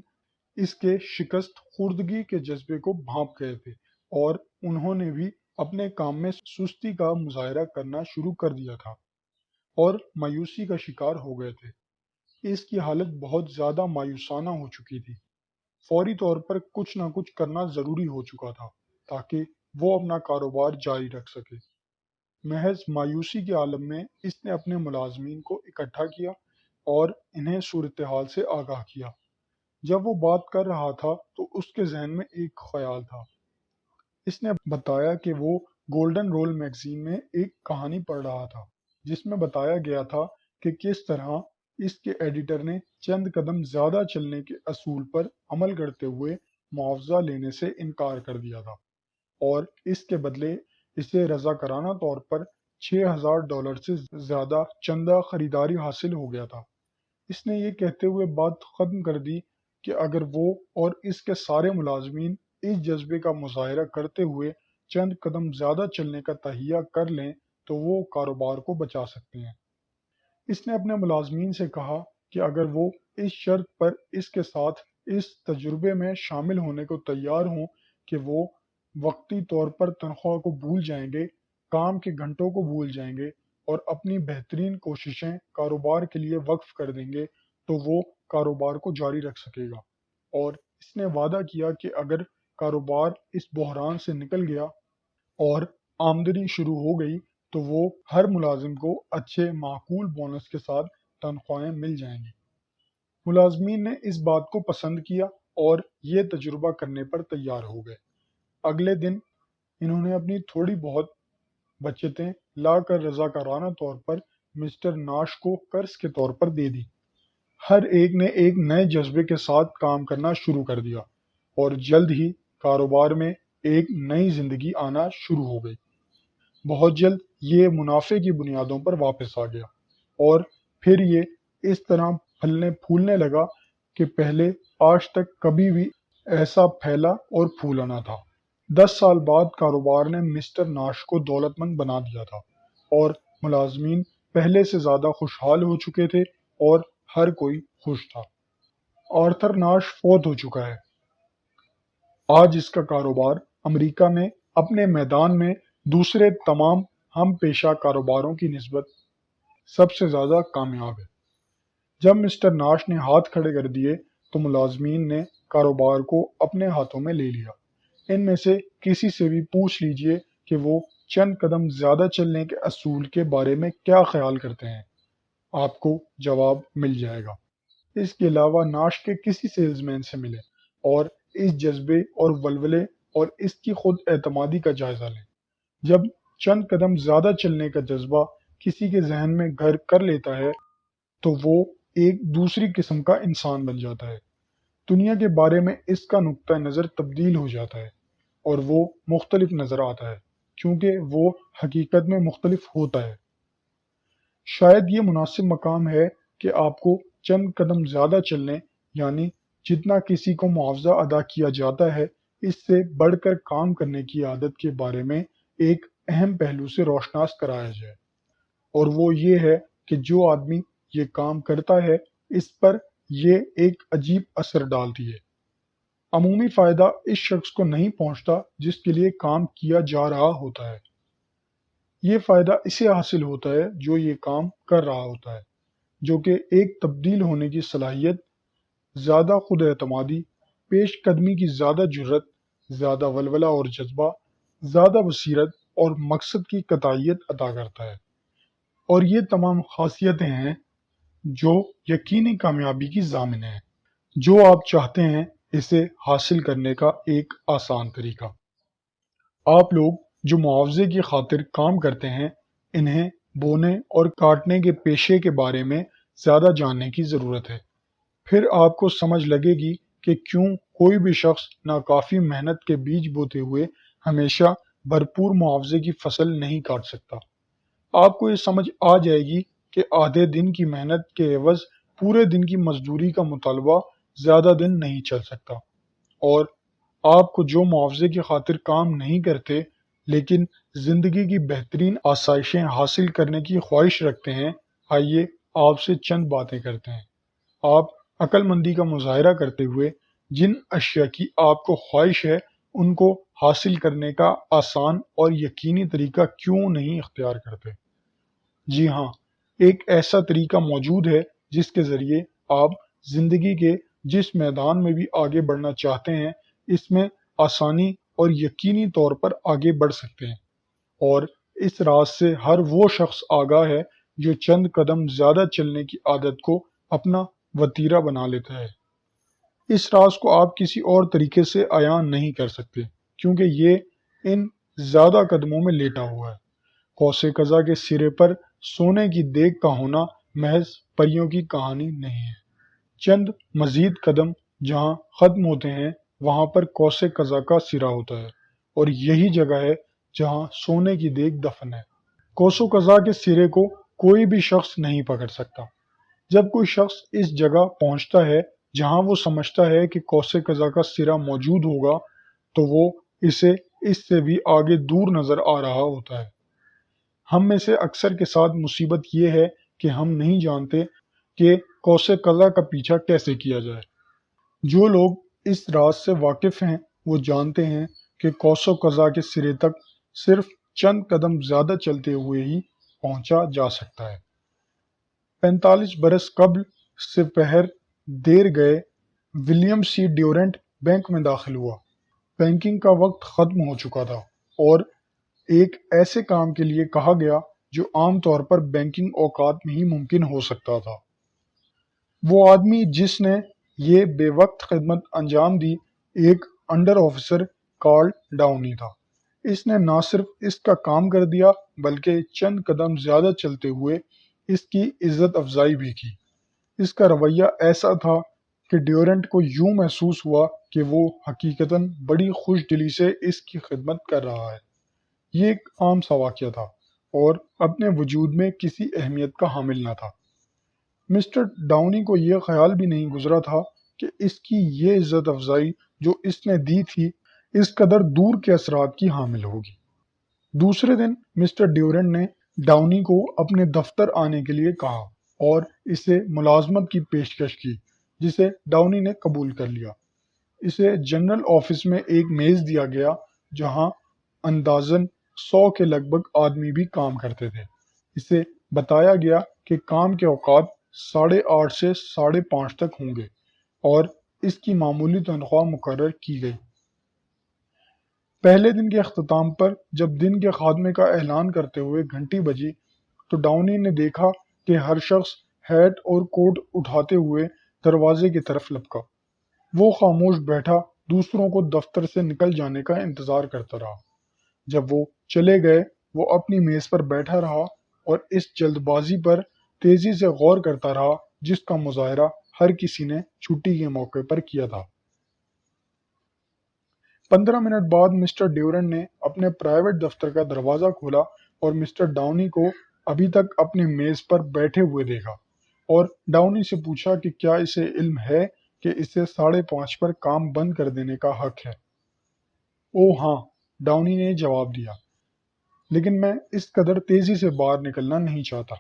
اس کے شکست خوردگی کے جذبے کو بھانپ گئے تھے، اور انہوں نے بھی اپنے کام میں سستی کا مظاہرہ کرنا شروع کر دیا تھا اور مایوسی کا شکار ہو گئے تھے۔ اس کی حالت بہت زیادہ مایوسانہ ہو چکی تھی۔ فوری طور پر کچھ نہ کچھ کرنا ضروری ہو چکا تھا تاکہ وہ اپنا کاروبار جاری رکھ سکے۔ محض مایوسی کے عالم میں اس نے اپنے ملازمین کو اکٹھا کیا اور انہیں صورتحال سے آگاہ کیا۔ جب وہ بات کر رہا تھا تو اس کے ذہن میں ایک خیال تھا۔ اس نے بتایا کہ وہ گولڈن رول میگزین میں ایک کہانی پڑھ رہا تھا جس میں بتایا گیا تھا کہ کس طرح اس کے ایڈیٹر نے چند قدم زیادہ چلنے کے اصول پر عمل کرتے ہوئے معاوضہ لینے سے انکار کر دیا تھا اور اس کے بدلے اسے رضاکارانہ طور پر $6,000 سے زیادہ چندہ خریداری حاصل ہو گیا تھا۔ اس نے یہ کہتے ہوئے بات ختم کر دی کہ اگر وہ اور اس کے سارے ملازمین اس جذبے کا مظاہرہ کرتے ہوئے چند قدم زیادہ چلنے کا تہیہ کر لیں تو وہ کاروبار کو بچا سکتے ہیں۔ اس نے اپنے ملازمین سے کہا کہ اگر وہ اس شرط پر اس کے ساتھ اس تجربے میں شامل ہونے کو تیار ہوں کہ وہ وقتی طور پر تنخواہ کو بھول جائیں گے، کام کے گھنٹوں کو بھول جائیں گے اور اپنی بہترین کوششیں کاروبار کے لیے وقف کر دیں گے تو وہ کاروبار کو جاری رکھ سکے گا۔ اور اس نے وعدہ کیا کہ اگر کاروبار اس بحران سے نکل گیا اور آمدنی شروع ہو گئی تو وہ ہر ملازم کو اچھے معقول بونس کے ساتھ تنخواہیں مل جائیں گی۔ ملازمین نے اس بات کو پسند کیا اور یہ تجربہ کرنے پر تیار ہو گئے۔ اگلے دن انہوں نے اپنی تھوڑی بہت بچتیں لا کر رضاکارانہ طور پر مسٹر ناش کو قرض کے طور پر دے دی۔ ہر ایک نے ایک نئے جذبے کے ساتھ کام کرنا شروع کر دیا اور جلد ہی کاروبار میں ایک نئی زندگی آنا شروع ہو گئی۔ بہت جلد یہ منافع کی بنیادوں پر واپس آ گیا اور پھر یہ اس طرح پھلنے پھولنے لگا کہ پہلے آج تک کبھی بھی ایسا پھیلا اور پھولا نہ تھا۔ 10 سال بعد کاروبار نے مسٹر ناش کو دولت مند بنا دیا تھا اور ملازمین پہلے سے زیادہ خوشحال ہو چکے تھے اور ہر کوئی خوش تھا۔ آرتھر ناش فوت ہو چکا ہے۔ آج اس کا کاروبار امریکہ میں اپنے میدان میں دوسرے تمام ہم پیشہ کاروباروں کی نسبت سب سے زیادہ کامیاب ہے۔ جب مسٹر ناش نے ہاتھ کھڑے کر دیے تو ملازمین نے کاروبار کو اپنے ہاتھوں میں لے لیا۔ ان میں سے کسی سے بھی پوچھ لیجئے کہ وہ چند قدم زیادہ چلنے کے اصول کے بارے میں کیا خیال کرتے ہیں، آپ کو جواب مل جائے گا۔ اس کے علاوہ ناش کے کسی سیلز مین سے ملیں اور اس جذبے اور ولولے اور اس کی خود اعتمادی کا جائزہ لیں۔ جب چند قدم زیادہ چلنے کا جذبہ کسی کے ذہن میں گھر کر لیتا ہے تو وہ ایک دوسری قسم کا انسان بن جاتا ہے۔ دنیا کے بارے میں اس کا نقطہ نظر تبدیل ہو جاتا ہے اور وہ مختلف نظر آتا ہے کیونکہ وہ حقیقت میں مختلف ہوتا ہے۔ شاید یہ مناسب مقام ہے کہ آپ کو چند قدم زیادہ چلنے، یعنی جتنا کسی کو معاوضہ ادا کیا جاتا ہے اس سے بڑھ کر کام کرنے کی عادت کے بارے میں ایک اہم پہلو سے روشناس کرایا جائے، اور وہ یہ ہے کہ جو آدمی یہ کام کرتا ہے اس پر یہ ایک عجیب اثر ڈالتی ہے۔ عمومی فائدہ اس شخص کو نہیں پہنچتا جس کے لیے کام کیا جا رہا ہوتا ہے، یہ فائدہ اسے حاصل ہوتا ہے جو یہ کام کر رہا ہوتا ہے، جو کہ ایک تبدیل ہونے کی صلاحیت، زیادہ خود اعتمادی، پیش قدمی کی زیادہ جرأت، زیادہ ولولہ اور جذبہ، زیادہ بصیرت اور مقصد کی قطعیت عطا کرتا ہے۔ اور یہ تمام خاصیتیں ہیں جو یقینی کامیابی کی ضامن ہیں، جو آپ چاہتے ہیں اسے حاصل کرنے کا ایک آسان طریقہ۔ آپ لوگ جو معاوضے کی خاطر کام کرتے ہیں انہیں بونے اور کاٹنے کے پیشے کے بارے میں زیادہ جاننے کی ضرورت ہے۔ پھر آپ کو سمجھ لگے گی کہ کیوں کوئی بھی شخص ناکافی محنت کے بیج بوتے ہوئے ہمیشہ بھرپور معاوضے کی فصل نہیں کاٹ سکتا۔ آپ کو یہ سمجھ آ جائے گی کہ آدھے دن کی محنت کے عوض پورے دن کی مزدوری کا مطالبہ زیادہ دن نہیں چل سکتا، اور آپ کو جو معاوضے کی خاطر کام نہیں کرتے لیکن زندگی کی بہترین آسائشیں حاصل کرنے کی خواہش رکھتے ہیں، آئیے آپ سے چند باتیں کرتے ہیں۔ آپ عقل مندی کا مظاہرہ کرتے ہوئے جن اشیاء کی آپ کو خواہش ہے ان کو حاصل کرنے کا آسان اور یقینی طریقہ کیوں نہیں اختیار کرتے؟ جی ہاں، ایک ایسا طریقہ موجود ہے جس کے ذریعے آپ زندگی کے جس میدان میں بھی آگے بڑھنا چاہتے ہیں اس میں آسانی اور یقینی طور پر آگے بڑھ سکتے ہیں، اور اس راز سے ہر وہ شخص آگاہ ہے جو چند قدم زیادہ چلنے کی عادت کو اپنا وتیرہ بنا لیتا ہے۔ اس راز کو آپ کسی اور طریقے سے عیاں نہیں کر سکتے کیونکہ یہ ان زیادہ قدموں میں لیٹا ہوا ہے۔ قوس قزح کے سرے پر سونے کی دیگ کا ہونا محض پریوں کی کہانی نہیں ہے۔ چند مزید قدم جہاں ختم ہوتے ہیں وہاں پر قوس قزح کا سرا ہوتا ہے، اور یہی جگہ ہے جہاں سونے کی دیگ دفن ہے۔ قوس قزح کے سرے کو کوئی بھی شخص نہیں پکڑ سکتا۔ جب کوئی شخص اس جگہ پہنچتا ہے جہاں وہ سمجھتا ہے کہ قوس قزح کا سرا موجود ہوگا تو وہ اسے اس سے بھی آگے دور نظر آ رہا ہوتا ہے۔ ہم میں سے اکثر کے ساتھ مصیبت یہ ہے کہ ہم نہیں جانتے کہ قوس قزح کا پیچھا کیسے کیا جائے۔ جو لوگ اس راز سے واقف ہیں وہ جانتے ہیں کہ قوس قزح کے سرے تک صرف چند قدم زیادہ چلتے ہوئے ہی پہنچا جا سکتا ہے۔ 45 برس قبل سپہر دیر گئے ولیم سی ڈیورنٹ بینک میں داخل ہوا۔ بینکنگ کا وقت ختم ہو چکا تھا اور ایک ایسے کام کے لیے کہا گیا جو عام طور پر بینکنگ اوقات میں ہی ممکن ہو سکتا تھا۔ وہ آدمی جس نے یہ بے وقت خدمت انجام دی ایک انڈر آفیسر کارل ڈاؤنی تھا۔ اس نے نہ صرف اس کا کام کر دیا بلکہ چند قدم زیادہ چلتے ہوئے اس کی عزت افزائی بھی کی۔ اس کا رویہ ایسا تھا کہ ڈیورنٹ کو یوں محسوس ہوا کہ وہ حقیقتاً بڑی خوش دلی سے اس کی خدمت کر رہا ہے۔ یہ ایک عام سا واقعہ تھا اور اپنے وجود میں کسی اہمیت کا حامل نہ تھا۔ مسٹر ڈاؤنی کو یہ خیال بھی نہیں گزرا تھا کہ اس کی یہ عزت افزائی جو اس نے دی تھی اس قدر دور کے اثرات کی حامل ہوگی۔ دوسرے دن مسٹر ڈیورنٹ نے ڈاؤنی کو اپنے دفتر آنے کے لیے کہا اور اسے ملازمت کی پیشکش کی جسے ڈاؤنی نے قبول کر لیا۔ اسے جنرل آفس میں ایک میز دیا گیا جہاں اندازاً 100 کے لگ بھگ آدمی بھی کام کرتے تھے۔ اسے بتایا گیا کہ کام کے اوقات 8:30 سے 5:30 تک ہوں گے اور اس کی معمولی تنخواہ مقرر کی گئی۔ پہلے دن کے اختتام پر جب دن کے خاتمے کا اعلان کرتے ہوئے گھنٹی بجی تو ڈاؤنی نے دیکھا کہ ہر شخص ہیٹ اور کوٹ اٹھاتے ہوئے دروازے کی طرف لپکا۔ وہ خاموش بیٹھا دوسروں کو دفتر سے نکل جانے کا انتظار کرتا رہا۔ جب وہ چلے گئے وہ اپنی میز پر بیٹھا رہا اور اس جلد بازی پر تیزی سے غور کرتا رہا جس کا مظاہرہ ہر کسی نے چھٹی کے موقع پر کیا تھا۔ 15 منٹ بعد مسٹر ڈیورنٹ نے اپنے پرائیویٹ دفتر کا دروازہ کھولا اور مسٹر ڈاؤنی کو ابھی تک اپنی میز پر بیٹھے ہوئے دیکھا اور ڈاؤنی سے پوچھا کہ کیا اسے علم ہے کہ اسے 5:30 پر کام بند کر دینے کا حق ہے۔ او ہاں، ڈاؤنی نے جواب دیا، لیکن میں اس قدر تیزی سے باہر نکلنا نہیں چاہتا۔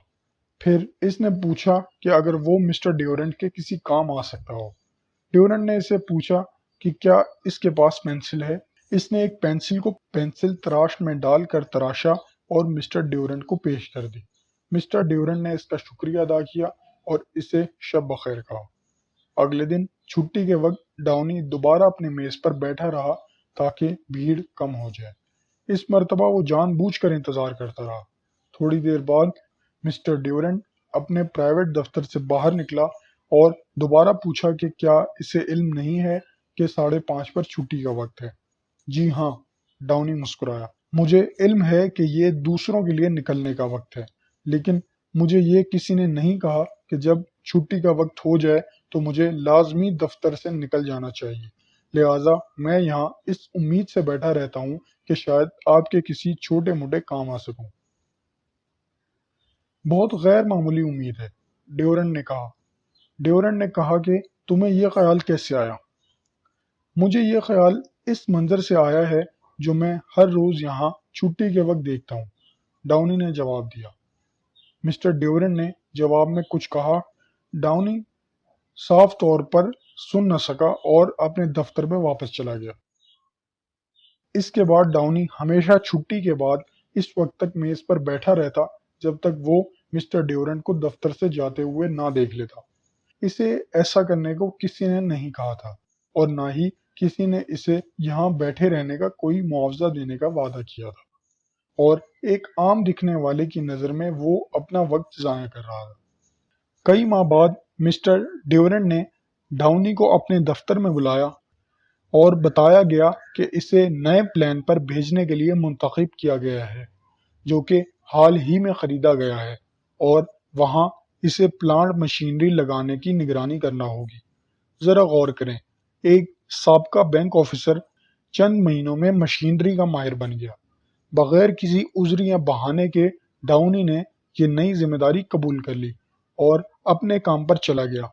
پھر اس نے پوچھا کہ اگر وہ مسٹر ڈیورنٹ کے کسی کام آ سکتا ہو۔ ڈیورنٹ نے اسے پوچھا کہ کیا اس کے پاس پینسل ہے۔ اس نے ایک پینسل کو پینسل تراش میں ڈال کر تراشا اور مسٹر ڈیورنٹ کو پیش کر دی۔ مسٹر ڈیورنٹ نے اس کا شکریہ ادا کیا اور اسے شب بخیر کہا۔ اگلے دن چھٹی کے وقت ڈاؤنی دوبارہ اپنی میز پر بیٹھا رہا تاکہ بھیڑ کم ہو جائے۔ اس مرتبہ وہ جان بوجھ کر انتظار کرتا رہا۔ تھوڑی دیر بعد مسٹر ڈیورنٹ اپنے پرائیویٹ دفتر سے باہر نکلا اور دوبارہ پوچھا کہ کیا اسے علم نہیں ہے کہ 5:30 پر چھٹی کا وقت ہے۔ جی ہاں، ڈاؤنی مسکرایا، مجھے علم ہے کہ یہ دوسروں کے لیے نکلنے کا وقت ہے، لیکن مجھے یہ کسی نے نہیں کہا کہ جب چھٹی کا وقت ہو جائے تو مجھے لازمی دفتر سے نکل جانا چاہیے، لہٰذا میں یہاں اس امید سے بیٹھا رہتا ہوں کہ شاید آپ کے کسی چھوٹے موٹے کام آ سکوں۔ بہت غیر معمولی امید ہے، ڈیورنٹ نے کہا۔ ڈیورنٹ نے کہا کہ تمہیں یہ خیال کیسے آیا؟ مجھے یہ خیال اس منظر سے آیا ہے جو میں ہر روز یہاں چھٹی کے وقت دیکھتا ہوں، ڈاؤنی نے جواب دیا۔ مسٹر ڈیورنٹ نے جواب میں کچھ کہا۔ ڈاؤنی صاف طور پر سن نہ سکا اور اپنے دفتر میں واپس چلا گیا۔ اس کے بعد ڈاؤنی ہمیشہ چھٹی کے بعد اس وقت تک میز پر بیٹھا رہتا جب تک وہ مسٹر ڈیورنٹ کو دفتر سے جاتے ہوئے نہ دیکھ لیتا۔ اسے ایسا کرنے کو کسی نے نہیں کہا تھا اور نہ ہی کسی نے اسے یہاں بیٹھے رہنے کا کوئی معاوضہ دینے کا وعدہ کیا تھا، اور ایک عام دکھنے والے کی نظر میں وہ اپنا وقت ضائع کر رہا تھا۔ کئی ماہ بعد مسٹر ڈیورنٹ نے ڈاؤنی کو اپنے دفتر میں بلایا اور بتایا گیا کہ اسے نئے پلان پر بھیجنے کے لیے منتخب کیا گیا ہے جو کہ حال ہی میں خریدا گیا ہے، اور وہاں اسے پلانٹ مشینری لگانے کی نگرانی کرنا ہوگی۔ ذرا غور کریں، ایک سابقہ بینک آفیسر چند مہینوں میں مشینری کا ماہر بن گیا۔ بغیر کسی عذر یا بہانے کے ڈاؤنی نے یہ نئی ذمہ داری قبول کر لی اور اپنے کام پر چلا گیا۔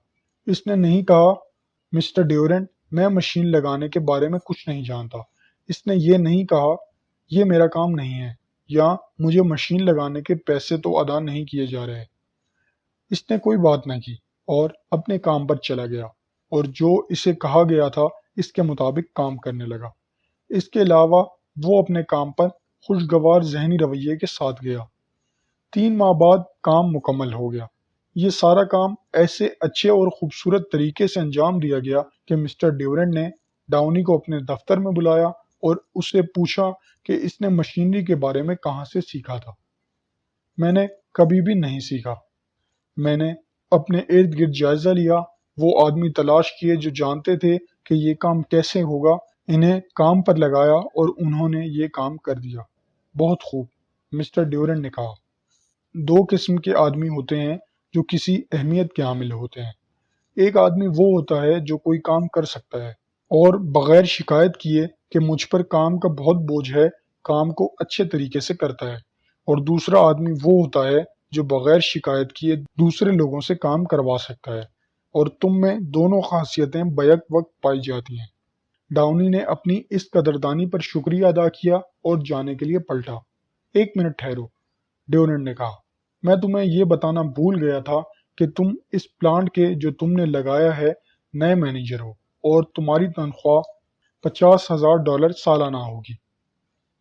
اس نے نہیں کہا، مسٹر ڈیورنٹ، میں مشین لگانے کے بارے میں کچھ نہیں جانتا۔ اس نے یہ نہیں کہا، یہ میرا کام نہیں ہے، یا مجھے مشین لگانے کے پیسے تو ادا نہیں کیے جا رہے۔ اس نے کوئی بات نہ کی اور اپنے کام پر چلا گیا اور جو اسے کہا گیا تھا اس کے مطابق کام کرنے لگا۔ اس کے علاوہ وہ اپنے کام پر خوشگوار ذہنی رویے کے ساتھ گیا۔ 3 ماہ بعد کام مکمل ہو گیا۔ یہ سارا کام ایسے اچھے اور خوبصورت طریقے سے انجام دیا گیا کہ مسٹر ڈیورنٹ نے ڈاؤنی کو اپنے دفتر میں بلایا اور اس سے پوچھا کہ اس نے مشینری کے بارے میں کہاں سے سیکھا تھا۔ میں نے کبھی بھی نہیں سیکھا۔ میں نے اپنے ارد گرد جائزہ لیا، وہ آدمی تلاش کیے جو جانتے تھے کہ یہ کام کیسے ہوگا، انہیں کام پر لگایا اور انہوں نے یہ کام کر دیا۔ بہت خوب، مسٹر ڈیورنٹ نے کہا۔ 2 قسم کے آدمی ہوتے ہیں جو کسی اہمیت کے حامل ہوتے ہیں۔ ایک آدمی وہ ہوتا ہے جو کوئی کام کر سکتا ہے اور بغیر شکایت کیے کہ مجھ پر کام کا بہت بوجھ ہے، کام کو اچھے طریقے سے کرتا ہے، اور دوسرا آدمی وہ ہوتا ہے جو بغیر شکایت کیے دوسرے لوگوں سے کام کروا سکتا ہے، اور تم میں دونوں خاصیتیں بیک وقت پائی جاتی ہیں۔ ڈاؤنی نے اپنی اس قدردانی پر شکریہ ادا کیا اور جانے کے لیے پلٹا۔ 1 منٹ ٹھہرو، ڈیورنٹ نے کہا، میں تمہیں یہ بتانا بھول گیا تھا کہ تم اس پلانٹ کے جو تم نے لگایا ہے نئے مینیجر ہو، اور تمہاری تنخواہ $50,000 سالانہ ہوگی۔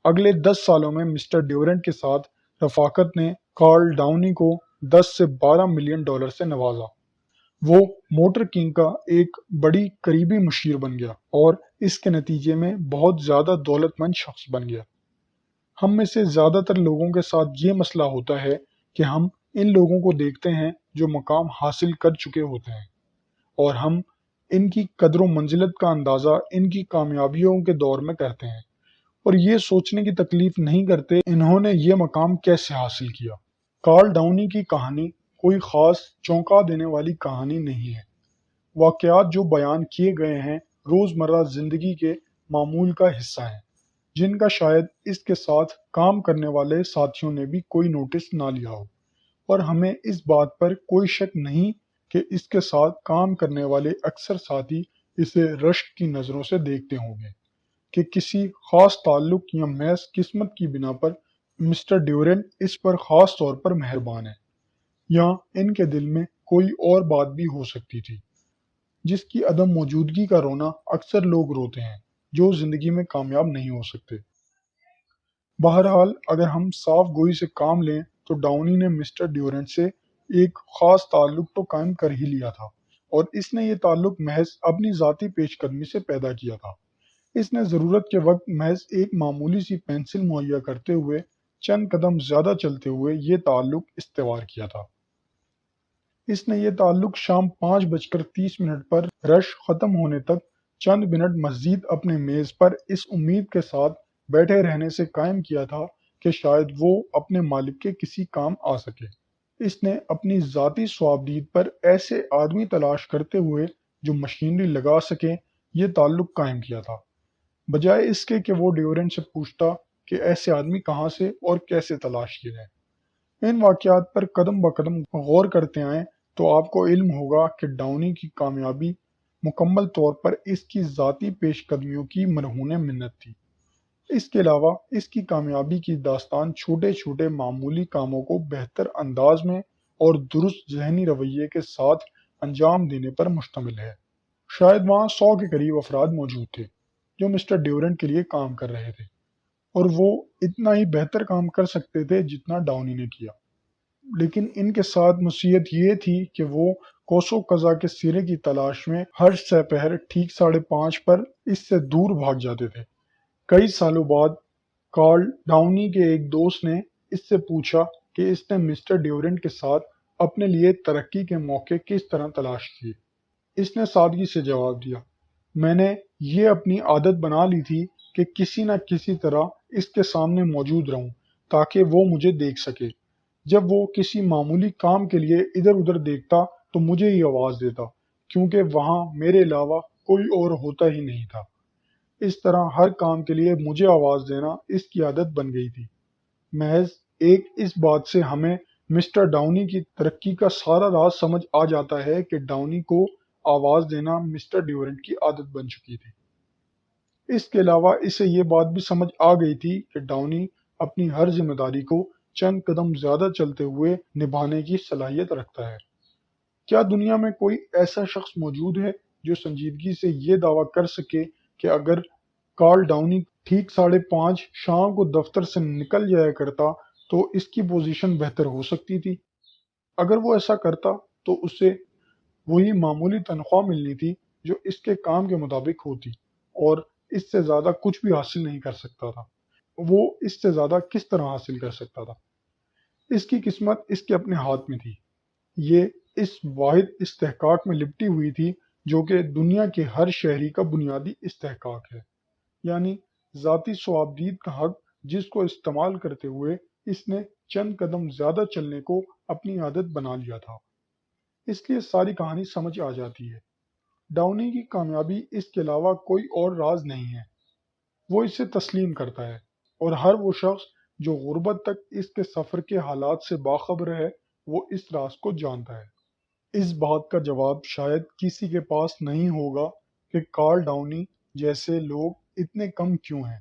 اگلے 10 سالوں میں مسٹر ڈیورنٹ کے ساتھ رفاقت نے کارل ڈاؤنی کو $10 سے $12 ملین سے نوازا۔ وہ موٹر کنگ کا ایک بڑی قریبی مشیر بن گیا اور اس کے نتیجے میں بہت زیادہ دولت مند شخص بن گیا۔ ہم میں سے زیادہ تر لوگوں کے ساتھ یہ مسئلہ ہوتا ہے کہ ہم ان لوگوں کو دیکھتے ہیں جو مقام حاصل کر چکے ہوتے ہیں، اور ہم ان کی قدر و منزلت کا اندازہ ان کی کامیابیوں کے دور میں کرتے ہیں، اور یہ سوچنے کی تکلیف نہیں کرتے انہوں نے یہ مقام کیسے حاصل کیا۔ کارل ڈاؤنی کی کہانی کوئی خاص چونکا دینے والی کہانی نہیں ہے۔ واقعات جو بیان کیے گئے ہیں روزمرہ زندگی کے معمول کا حصہ ہیں، جن کا شاید اس کے ساتھ کام کرنے والے ساتھیوں نے بھی کوئی نوٹس نہ لیا ہو، اور ہمیں اس بات پر کوئی شک نہیں کہ اس کے ساتھ کام کرنے والے اکثر ساتھی اسے رشک کی نظروں سے دیکھتے ہوں گے کہ کسی خاص تعلق یا محض قسمت کی بنا پر مسٹر ڈیورنٹ اس پر خاص طور پر مہربان ہے، یا ان کے دل میں کوئی اور بات بھی ہو سکتی تھی جس کی عدم موجودگی کا رونا اکثر لوگ روتے ہیں جو زندگی میں کامیاب نہیں ہو سکتے۔ بہرحال اگر ہم صاف گوئی سے کام لیں تو ڈاؤنی نے مسٹر ڈیورنٹ سے ایک خاص تعلق تو قائم کر ہی لیا تھا، اور اس نے یہ تعلق محض اپنی ذاتی پیش قدمی سے پیدا کیا تھا۔ اس نے ضرورت کے وقت محض ایک معمولی سی پینسل مہیا کرتے ہوئے چند قدم زیادہ چلتے ہوئے یہ تعلق استوار کیا تھا۔ اس نے یہ تعلق شام 5:30 پر رش ختم ہونے تک چند منٹ مزید اپنے میز پر اس امید کے ساتھ بیٹھے رہنے سے قائم کیا تھا کہ شاید وہ اپنے مالک کے کسی کام آ سکے۔ اس نے اپنی ذاتی صوابدید پر ایسے آدمی تلاش کرتے ہوئے جو مشینری لگا سکیں یہ تعلق قائم کیا تھا، بجائے اس کے کہ وہ ڈیورنٹ سے پوچھتا کہ ایسے آدمی کہاں سے اور کیسے تلاش کیے جائیں۔ ان واقعات پر قدم بقدم غور کرتے آئیں تو آپ کو علم ہوگا کہ ڈاؤنی کی کامیابی مکمل طور پر اس کی ذاتی پیش قدمیوں کی مرہون منت تھی۔ اس کے علاوہ اس کی کامیابی کی داستان چھوٹے چھوٹے معمولی کاموں کو بہتر انداز میں اور درست ذہنی رویے کے ساتھ انجام دینے پر مشتمل ہے۔ شاید وہاں 100 کے قریب افراد موجود تھے جو مسٹر ڈیورنٹ کے لیے کام کر رہے تھے، اور وہ اتنا ہی بہتر کام کر سکتے تھے جتنا ڈاؤنی نے کیا، لیکن ان کے ساتھ مصیبت یہ تھی کہ وہ کوسو قزح کے سرے کی تلاش میں ہر سپہر ٹھیک 5:30 پر اس سے دور بھاگ جاتے تھے۔ کئی سالوں بعد کارل ڈاؤنی کے ایک دوست نے اس سے پوچھا کہ اس نے مسٹر ڈیورنٹ کے ساتھ اپنے لیے ترقی کے موقع کس طرح تلاش کیے۔ اس نے سادگی سے جواب دیا، میں نے یہ اپنی عادت بنا لی تھی کہ کسی نہ کسی طرح اس کے سامنے موجود رہوں تاکہ وہ مجھے دیکھ سکے۔ جب وہ کسی معمولی کام کے لیے ادھر ادھر دیکھتا تو مجھے ہی آواز دیتا، کیونکہ وہاں میرے علاوہ کوئی اور ہوتا ہی نہیں تھا۔ اس طرح ہر کام کے لیے مجھے آواز دینا اس کی عادت بن گئی تھی۔ محض ایک اس بات سے ہمیں مسٹر ڈاؤنی کی ترقی کا سارا راز سمجھ آ جاتا ہے کہ ڈاؤنی کو آواز دینا مسٹر ڈیورنٹ کی عادت بن چکی تھی۔ اس کے علاوہ اسے یہ بات بھی سمجھ آ گئی تھی کہ ڈاؤنی اپنی ہر ذمہ داری کو چند قدم زیادہ چلتے ہوئے نبھانے کی صلاحیت رکھتا ہے۔ کیا دنیا میں کوئی ایسا شخص موجود ہے جو سنجیدگی سے یہ دعویٰ کر سکے کہ اگر کارل ڈاؤنی ٹھیک 5:30 شام کو دفتر سے نکل جایا کرتا تو اس کی پوزیشن بہتر ہو سکتی تھی؟ اگر وہ ایسا کرتا تو اسے وہی معمولی تنخواہ ملنی تھی جو اس کے کام کے مطابق ہوتی، اور اس سے زیادہ کچھ بھی حاصل نہیں کر سکتا تھا۔ وہ اس سے زیادہ کس طرح حاصل کر سکتا تھا؟ اس کی قسمت اس کے اپنے ہاتھ میں تھی۔ یہ اس واحد استحقاق میں لپٹی ہوئی تھی جو کہ دنیا کے ہر شہری کا بنیادی استحقاق ہے، یعنی ذاتی ثوابدید کا حق، جس کو استعمال کرتے ہوئے اس نے چند قدم زیادہ چلنے کو اپنی عادت بنا لیا تھا۔ اس لیے ساری کہانی سمجھ آ جاتی ہے۔ ڈاؤنی کی کامیابی اس کے علاوہ کوئی اور راز نہیں ہے، وہ اسے تسلیم کرتا ہے، اور ہر وہ شخص جو غربت تک اس کے سفر کے حالات سے باخبر ہے وہ اس راز کو جانتا ہے۔ اس بات کا جواب شاید کسی کے پاس نہیں ہوگا کہ کارل ڈاؤنی جیسے لوگ اتنے کم کیوں ہیں،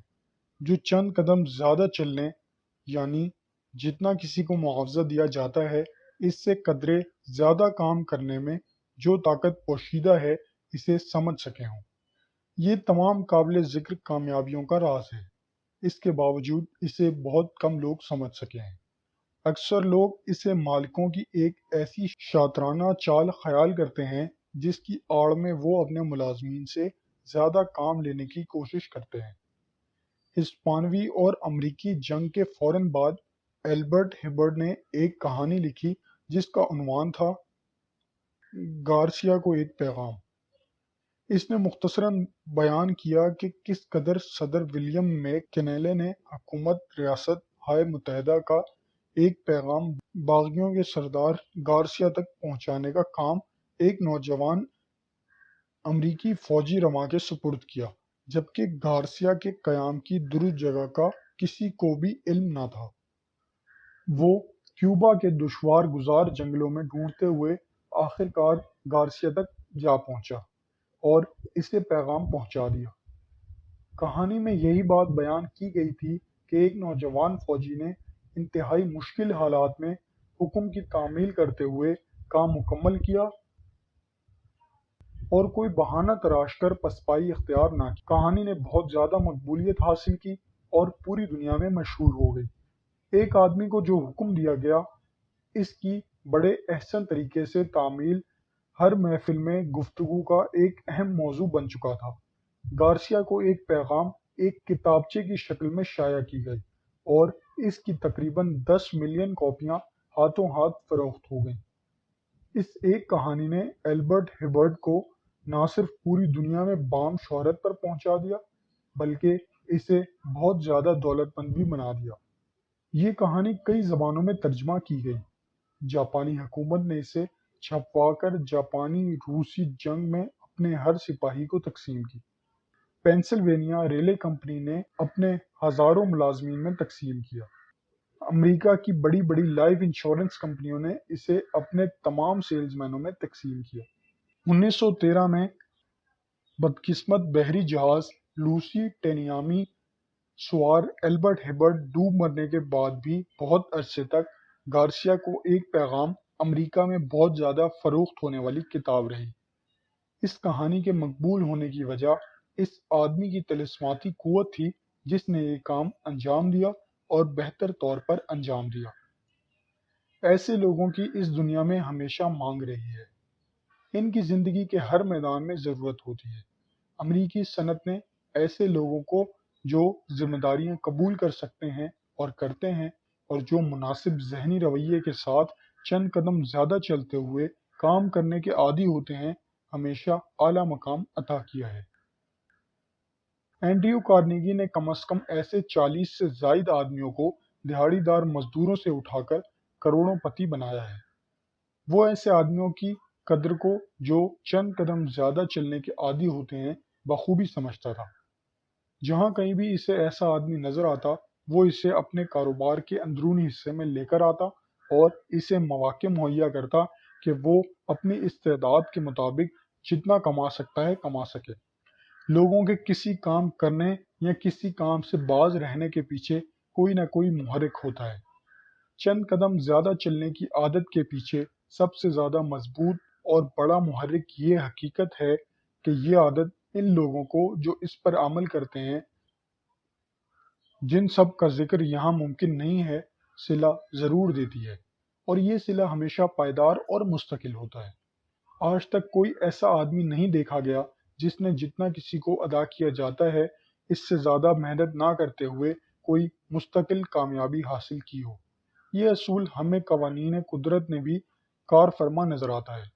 جو چند قدم زیادہ چلنے، یعنی جتنا کسی کو معاوضہ دیا جاتا ہے اس سے قدرے زیادہ کام کرنے میں جو طاقت پوشیدہ ہے اسے سمجھ سکے ہوں۔ یہ تمام قابل ذکر کامیابیوں کا راز ہے، اس کے باوجود اسے بہت کم لوگ سمجھ سکے ہیں۔ اکثر لوگ اسے مالکوں کی ایک ایسی شاطرانہ چال خیال کرتے ہیں جس کی آڑ میں وہ اپنے ملازمین سے زیادہ کام لینے کی کوشش کرتے ہیں۔ ہسپانوی اور امریکی جنگ کے فوراً بعد ایلبرٹ ہبرڈ نے ایک کہانی لکھی جس کا عنوان تھا گارسیا کو ایک پیغام۔ اس نے مختصراً بیان کیا کہ کس قدر صدر ولیم میک کنیلے نے حکومت ریاست ہائے متحدہ کا ایک پیغام باغیوں کے سردار گارسیا تک پہنچانے کا کام ایک نوجوان امریکی فوجی رواں کے سپرد کیا، جبکہ گارسیا کے قیام کی درست جگہ کا کسی کو بھی علم نہ تھا۔ وہ کیوبا کے دشوار گزار جنگلوں میں ڈھونڈتے ہوئے آخر کار گارسیا تک جا پہنچا اور اسے پیغام پہنچا دیا۔ کہانی میں یہی بات بیان کی گئی تھی کہ ایک نوجوان فوجی نے انتہائی مشکل حالات میں حکم کی تعمیل کرتے ہوئے کام مکمل کیا اور کوئی بہانہ تراش کر پسپائی اختیار نہ کی۔ کہانی نے بہت زیادہ مقبولیت حاصل کی اور پوری دنیا میں مشہور ہو گئی۔ ایک آدمی کو جو حکم دیا گیا اس کی بڑے احسن طریقے سے تعمیل ہر محفل میں گفتگو کا ایک اہم موضوع بن چکا تھا۔ گارسیا کو ایک پیغام ایک کتابچے کی شکل میں شائع کی گئی اور اس کی تقریباً 10 ملین کاپیاں ہاتھوں ہاتھ فروخت ہو گئیں۔ اس ایک کہانی نے ایلبرٹ ہبرڈ کو نہ صرف پوری دنیا میں بام شہرت پر پہنچا دیا بلکہ اسے بہت زیادہ دولت مند بھی بنا دیا۔ یہ کہانی کئی زبانوں میں ترجمہ کی گئی۔ جاپانی حکومت نے اسے چھپوا کر جاپانی روسی جنگ میں اپنے ہر سپاہی کو تقسیم کی۔ پینسلوینیا ریلوے کمپنی نے اپنے ہزاروں ملازمین میں تقسیم کیا۔ امریکہ کی بڑی بڑی لائف انشورنس کمپنیوں نے اسے اپنے تمام سیلز مینوں میں تقسیم کیا۔ 1913 میں بدقسمت بحری جہاز لوسی ٹینیامی سوار ایلبرٹ ہبرڈ ڈوب مرنے کے بعد بھی بہت عرصے تک گارسیا کو ایک پیغام امریکہ میں بہت زیادہ فروخت ہونے والی کتاب رہی۔ اس کہانی کے مقبول ہونے کی وجہ اس آدمی کی طلسماتی قوت تھی جس نے یہ کام انجام دیا اور بہتر طور پر انجام دیا۔ ایسے لوگوں کی اس دنیا میں ہمیشہ مانگ رہی ہے۔ ان کی زندگی کے ہر میدان میں ضرورت ہوتی ہے۔ امریکی صنعت نے ایسے لوگوں کو جو ذمہ داریاں قبول کر سکتے ہیں اور کرتے ہیں اور جو مناسب ذہنی رویے کے ساتھ چند قدم زیادہ چلتے ہوئے کام کرنے کے عادی ہوتے ہیں، ہمیشہ اعلیٰ مقام عطا کیا ہے۔ اینڈریو کارنیگی نے کم از کم ایسے 40 سے زائد آدمیوں کو دہاڑی دار مزدوروں سے اٹھا کر کروڑوں پتی بنایا ہے۔ وہ ایسے آدمیوں کی قدر کو جو چند قدم زیادہ چلنے کے عادی ہوتے ہیں بخوبی سمجھتا تھا۔ جہاں کہیں بھی اسے ایسا آدمی نظر آتا وہ اسے اپنے کاروبار کے اندرونی حصے میں لے کر آتا اور اسے مواقع مہیا کرتا کہ وہ اپنی استعداد کے مطابق جتنا کما سکتا ہے کما سکے۔ لوگوں کے کسی کام کرنے یا کسی کام سے باز رہنے کے پیچھے کوئی نہ کوئی محرک ہوتا ہے۔ چند قدم زیادہ چلنے کی عادت کے پیچھے سب سے زیادہ مضبوط اور بڑا محرک یہ حقیقت ہے کہ یہ عادت ان لوگوں کو جو اس پر عمل کرتے ہیں، جن سب کا ذکر یہاں ممکن نہیں ہے، صلہ ضرور دیتی ہے، اور یہ صلہ ہمیشہ پائیدار اور مستقل ہوتا ہے۔ آج تک کوئی ایسا آدمی نہیں دیکھا گیا جس نے جتنا کسی کو ادا کیا جاتا ہے اس سے زیادہ محنت نہ کرتے ہوئے کوئی مستقل کامیابی حاصل کی ہو۔ یہ اصول ہمیں قوانین قدرت نے بھی کار فرما نظر آتا ہے۔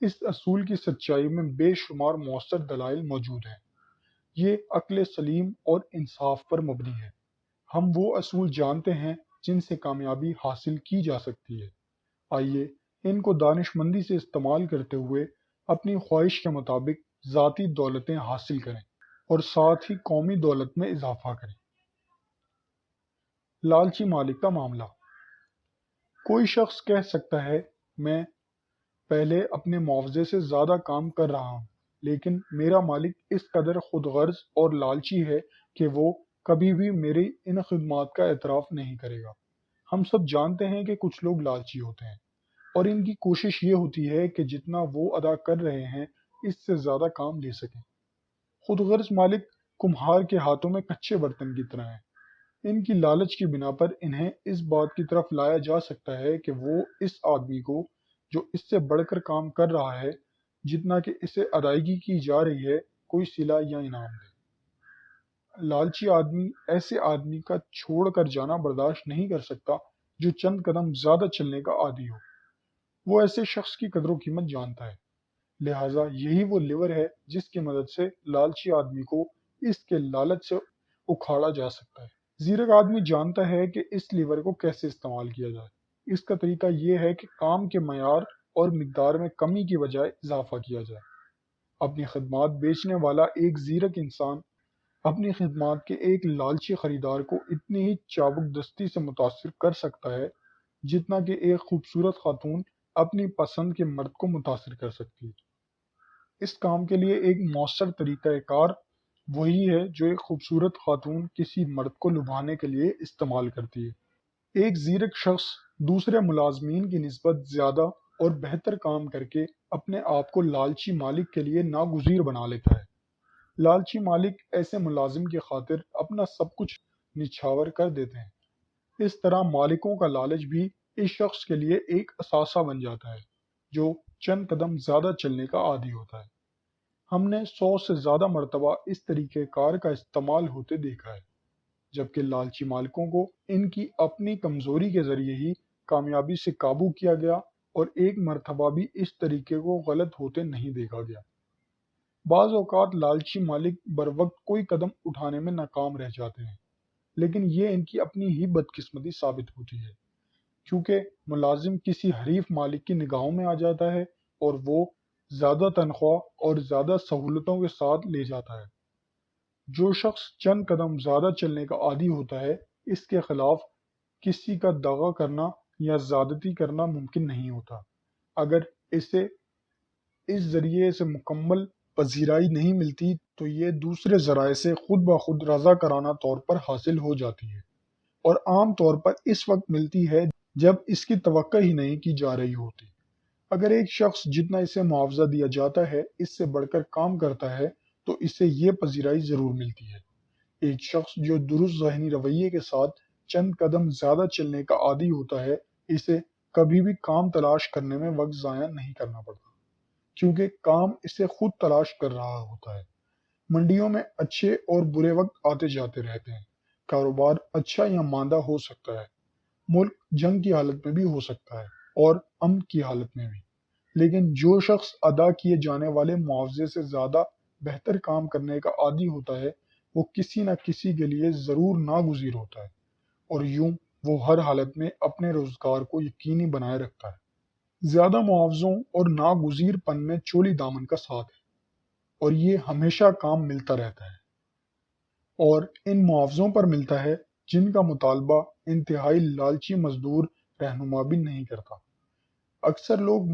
اس اصول کی سچائی میں بے شمار مؤثر دلائل موجود ہیں۔ یہ عقل سلیم اور انصاف پر مبنی ہے۔ ہم وہ اصول جانتے ہیں جن سے کامیابی حاصل کی جا سکتی ہے۔ آئیے ان کو دانش مندی سے استعمال کرتے ہوئے اپنی خواہش کے مطابق ذاتی دولتیں حاصل کریں اور ساتھ ہی قومی دولت میں اضافہ کریں۔ لالچی مالک کا معاملہ۔ کوئی شخص کہہ سکتا ہے میں پہلے اپنے معاوضے سے زیادہ کام کر رہا ہوں، لیکن میرا مالک اس قدر خود غرض اور لالچی ہے کہ وہ کبھی بھی میری ان خدمات کا اعتراف نہیں کرے گا۔ ہم سب جانتے ہیں کہ کچھ لوگ لالچی ہوتے ہیں اور ان کی کوشش یہ ہوتی ہے کہ جتنا وہ ادا کر رہے ہیں اس سے زیادہ کام لے سکیں۔ خود غرض مالک کمہار کے ہاتھوں میں کچے برتن کی طرح ہیں۔ ان کی لالچ کی بنا پر انہیں اس بات کی طرف لایا جا سکتا ہے کہ وہ اس آدمی کو جو اس سے بڑھ کر کام کر رہا ہے جتنا کہ اسے ادائیگی کی جا رہی ہے کوئی صلہ یا انعام دے۔ لالچی آدمی ایسے آدمی کا چھوڑ کر جانا برداشت نہیں کر سکتا جو چند قدم زیادہ چلنے کا عادی ہو۔ وہ ایسے شخص کی قدر و قیمت جانتا ہے، لہٰذا یہی وہ لیور ہے جس کی مدد سے لالچی آدمی کو اس کے لالچ سے اکھاڑا جا سکتا ہے۔ زیرک آدمی جانتا ہے کہ اس لیور کو کیسے استعمال کیا جائے۔ اس کا طریقہ یہ ہے کہ کام کے معیار اور مقدار میں کمی کی بجائے اضافہ کیا جائے۔ اپنی خدمات بیچنے والا ایک زیرک انسان اپنی خدمات کے ایک لالچی خریدار کو اتنی ہی چابک دستی سے متاثر کر سکتا ہے جتنا کہ ایک خوبصورت خاتون اپنی پسند کے مرد کو متاثر کر سکتی ہے۔ اس کام کے لیے ایک مؤثر طریقہ کار وہی ہے جو ایک خوبصورت خاتون کسی مرد کو لبھانے کے لیے استعمال کرتی ہے۔ ایک زیرک شخص دوسرے ملازمین کی نسبت زیادہ اور بہتر کام کر کے اپنے آپ کو لالچی مالک کے لیے ناگزیر بنا لیتا ہے۔ لالچی مالک ایسے ملازم کی خاطر اپنا سب کچھ نچھاور کر دیتے ہیں۔ اس طرح مالکوں کا لالچ بھی اس شخص کے لیے ایک اثاثہ بن جاتا ہے جو چند قدم زیادہ چلنے کا عادی ہوتا ہے۔ ہم نے 100 سے زیادہ مرتبہ اس طریقہ کار کا استعمال ہوتے دیکھا ہے، جبکہ لالچی مالکوں کو ان کی اپنی کمزوری کے ذریعے ہی کامیابی سے قابو کیا گیا اور ایک مرتبہ بھی اس طریقے کو غلط ہوتے نہیں دیکھا گیا۔ بعض اوقات لالچی مالک بروقت کوئی قدم اٹھانے میں ناکام رہ جاتے ہیں، لیکن یہ ان کی اپنی ہی بدقسمتی ثابت ہوتی ہے، کیونکہ ملازم کسی حریف مالک کی نگاہوں میں آ جاتا ہے اور وہ زیادہ تنخواہ اور زیادہ سہولتوں کے ساتھ لے جاتا ہے۔ جو شخص چند قدم زیادہ چلنے کا عادی ہوتا ہے اس کے خلاف کسی کا دغا کرنا یا زیادتی کرنا ممکن نہیں ہوتا۔ اگر اسے اس ذریعے سے مکمل پذیرائی نہیں ملتی تو یہ دوسرے ذرائع سے خود بخود رضاکارانہ طور پر حاصل ہو جاتی ہے، اور عام طور پر اس وقت ملتی ہے جب اس کی توقع ہی نہیں کی جا رہی ہوتی۔ اگر ایک شخص جتنا اسے معاوضہ دیا جاتا ہے اس سے بڑھ کر کام کرتا ہے تو اسے یہ پذیرائی ضرور ملتی ہے۔ ایک شخص جو درست ذہنی رویے کے ساتھ چند قدم زیادہ چلنے کا عادی ہوتا ہے اسے کبھی بھی کام تلاش کرنے میں وقت ضائع نہیں کرنا پڑتا، کیونکہ کام اسے خود تلاش کر رہا ہوتا ہے۔ منڈیوں میں اچھے اور برے وقت آتے جاتے رہتے ہیں، کاروبار اچھا یا ماندہ ہو سکتا ہے، ملک جنگ کی حالت میں بھی ہو سکتا ہے اور امن کی حالت میں بھی، لیکن جو شخص ادا کیے جانے والے معاوضے سے زیادہ بہتر کام کرنے کا عادی ہوتا ہے وہ کسی نہ کسی کے لیے ضرور ناگزیر ہوتا ہے، اور یوں وہ ہر حالت میں اپنے روزگار کو یقینی بنائے رکھتا ہے۔ زیادہ معاوضوں اور ناگزیر پن میں چولی دامن کا ساتھ ہے، اور یہ ہمیشہ کام ملتا رہتا ہے، اور ان معاوضوں پر ملتا ہے جن کا مطالبہ انتہائی لالچی مزدور رہنما بھی نہیں کرتا۔ اکثر لوگ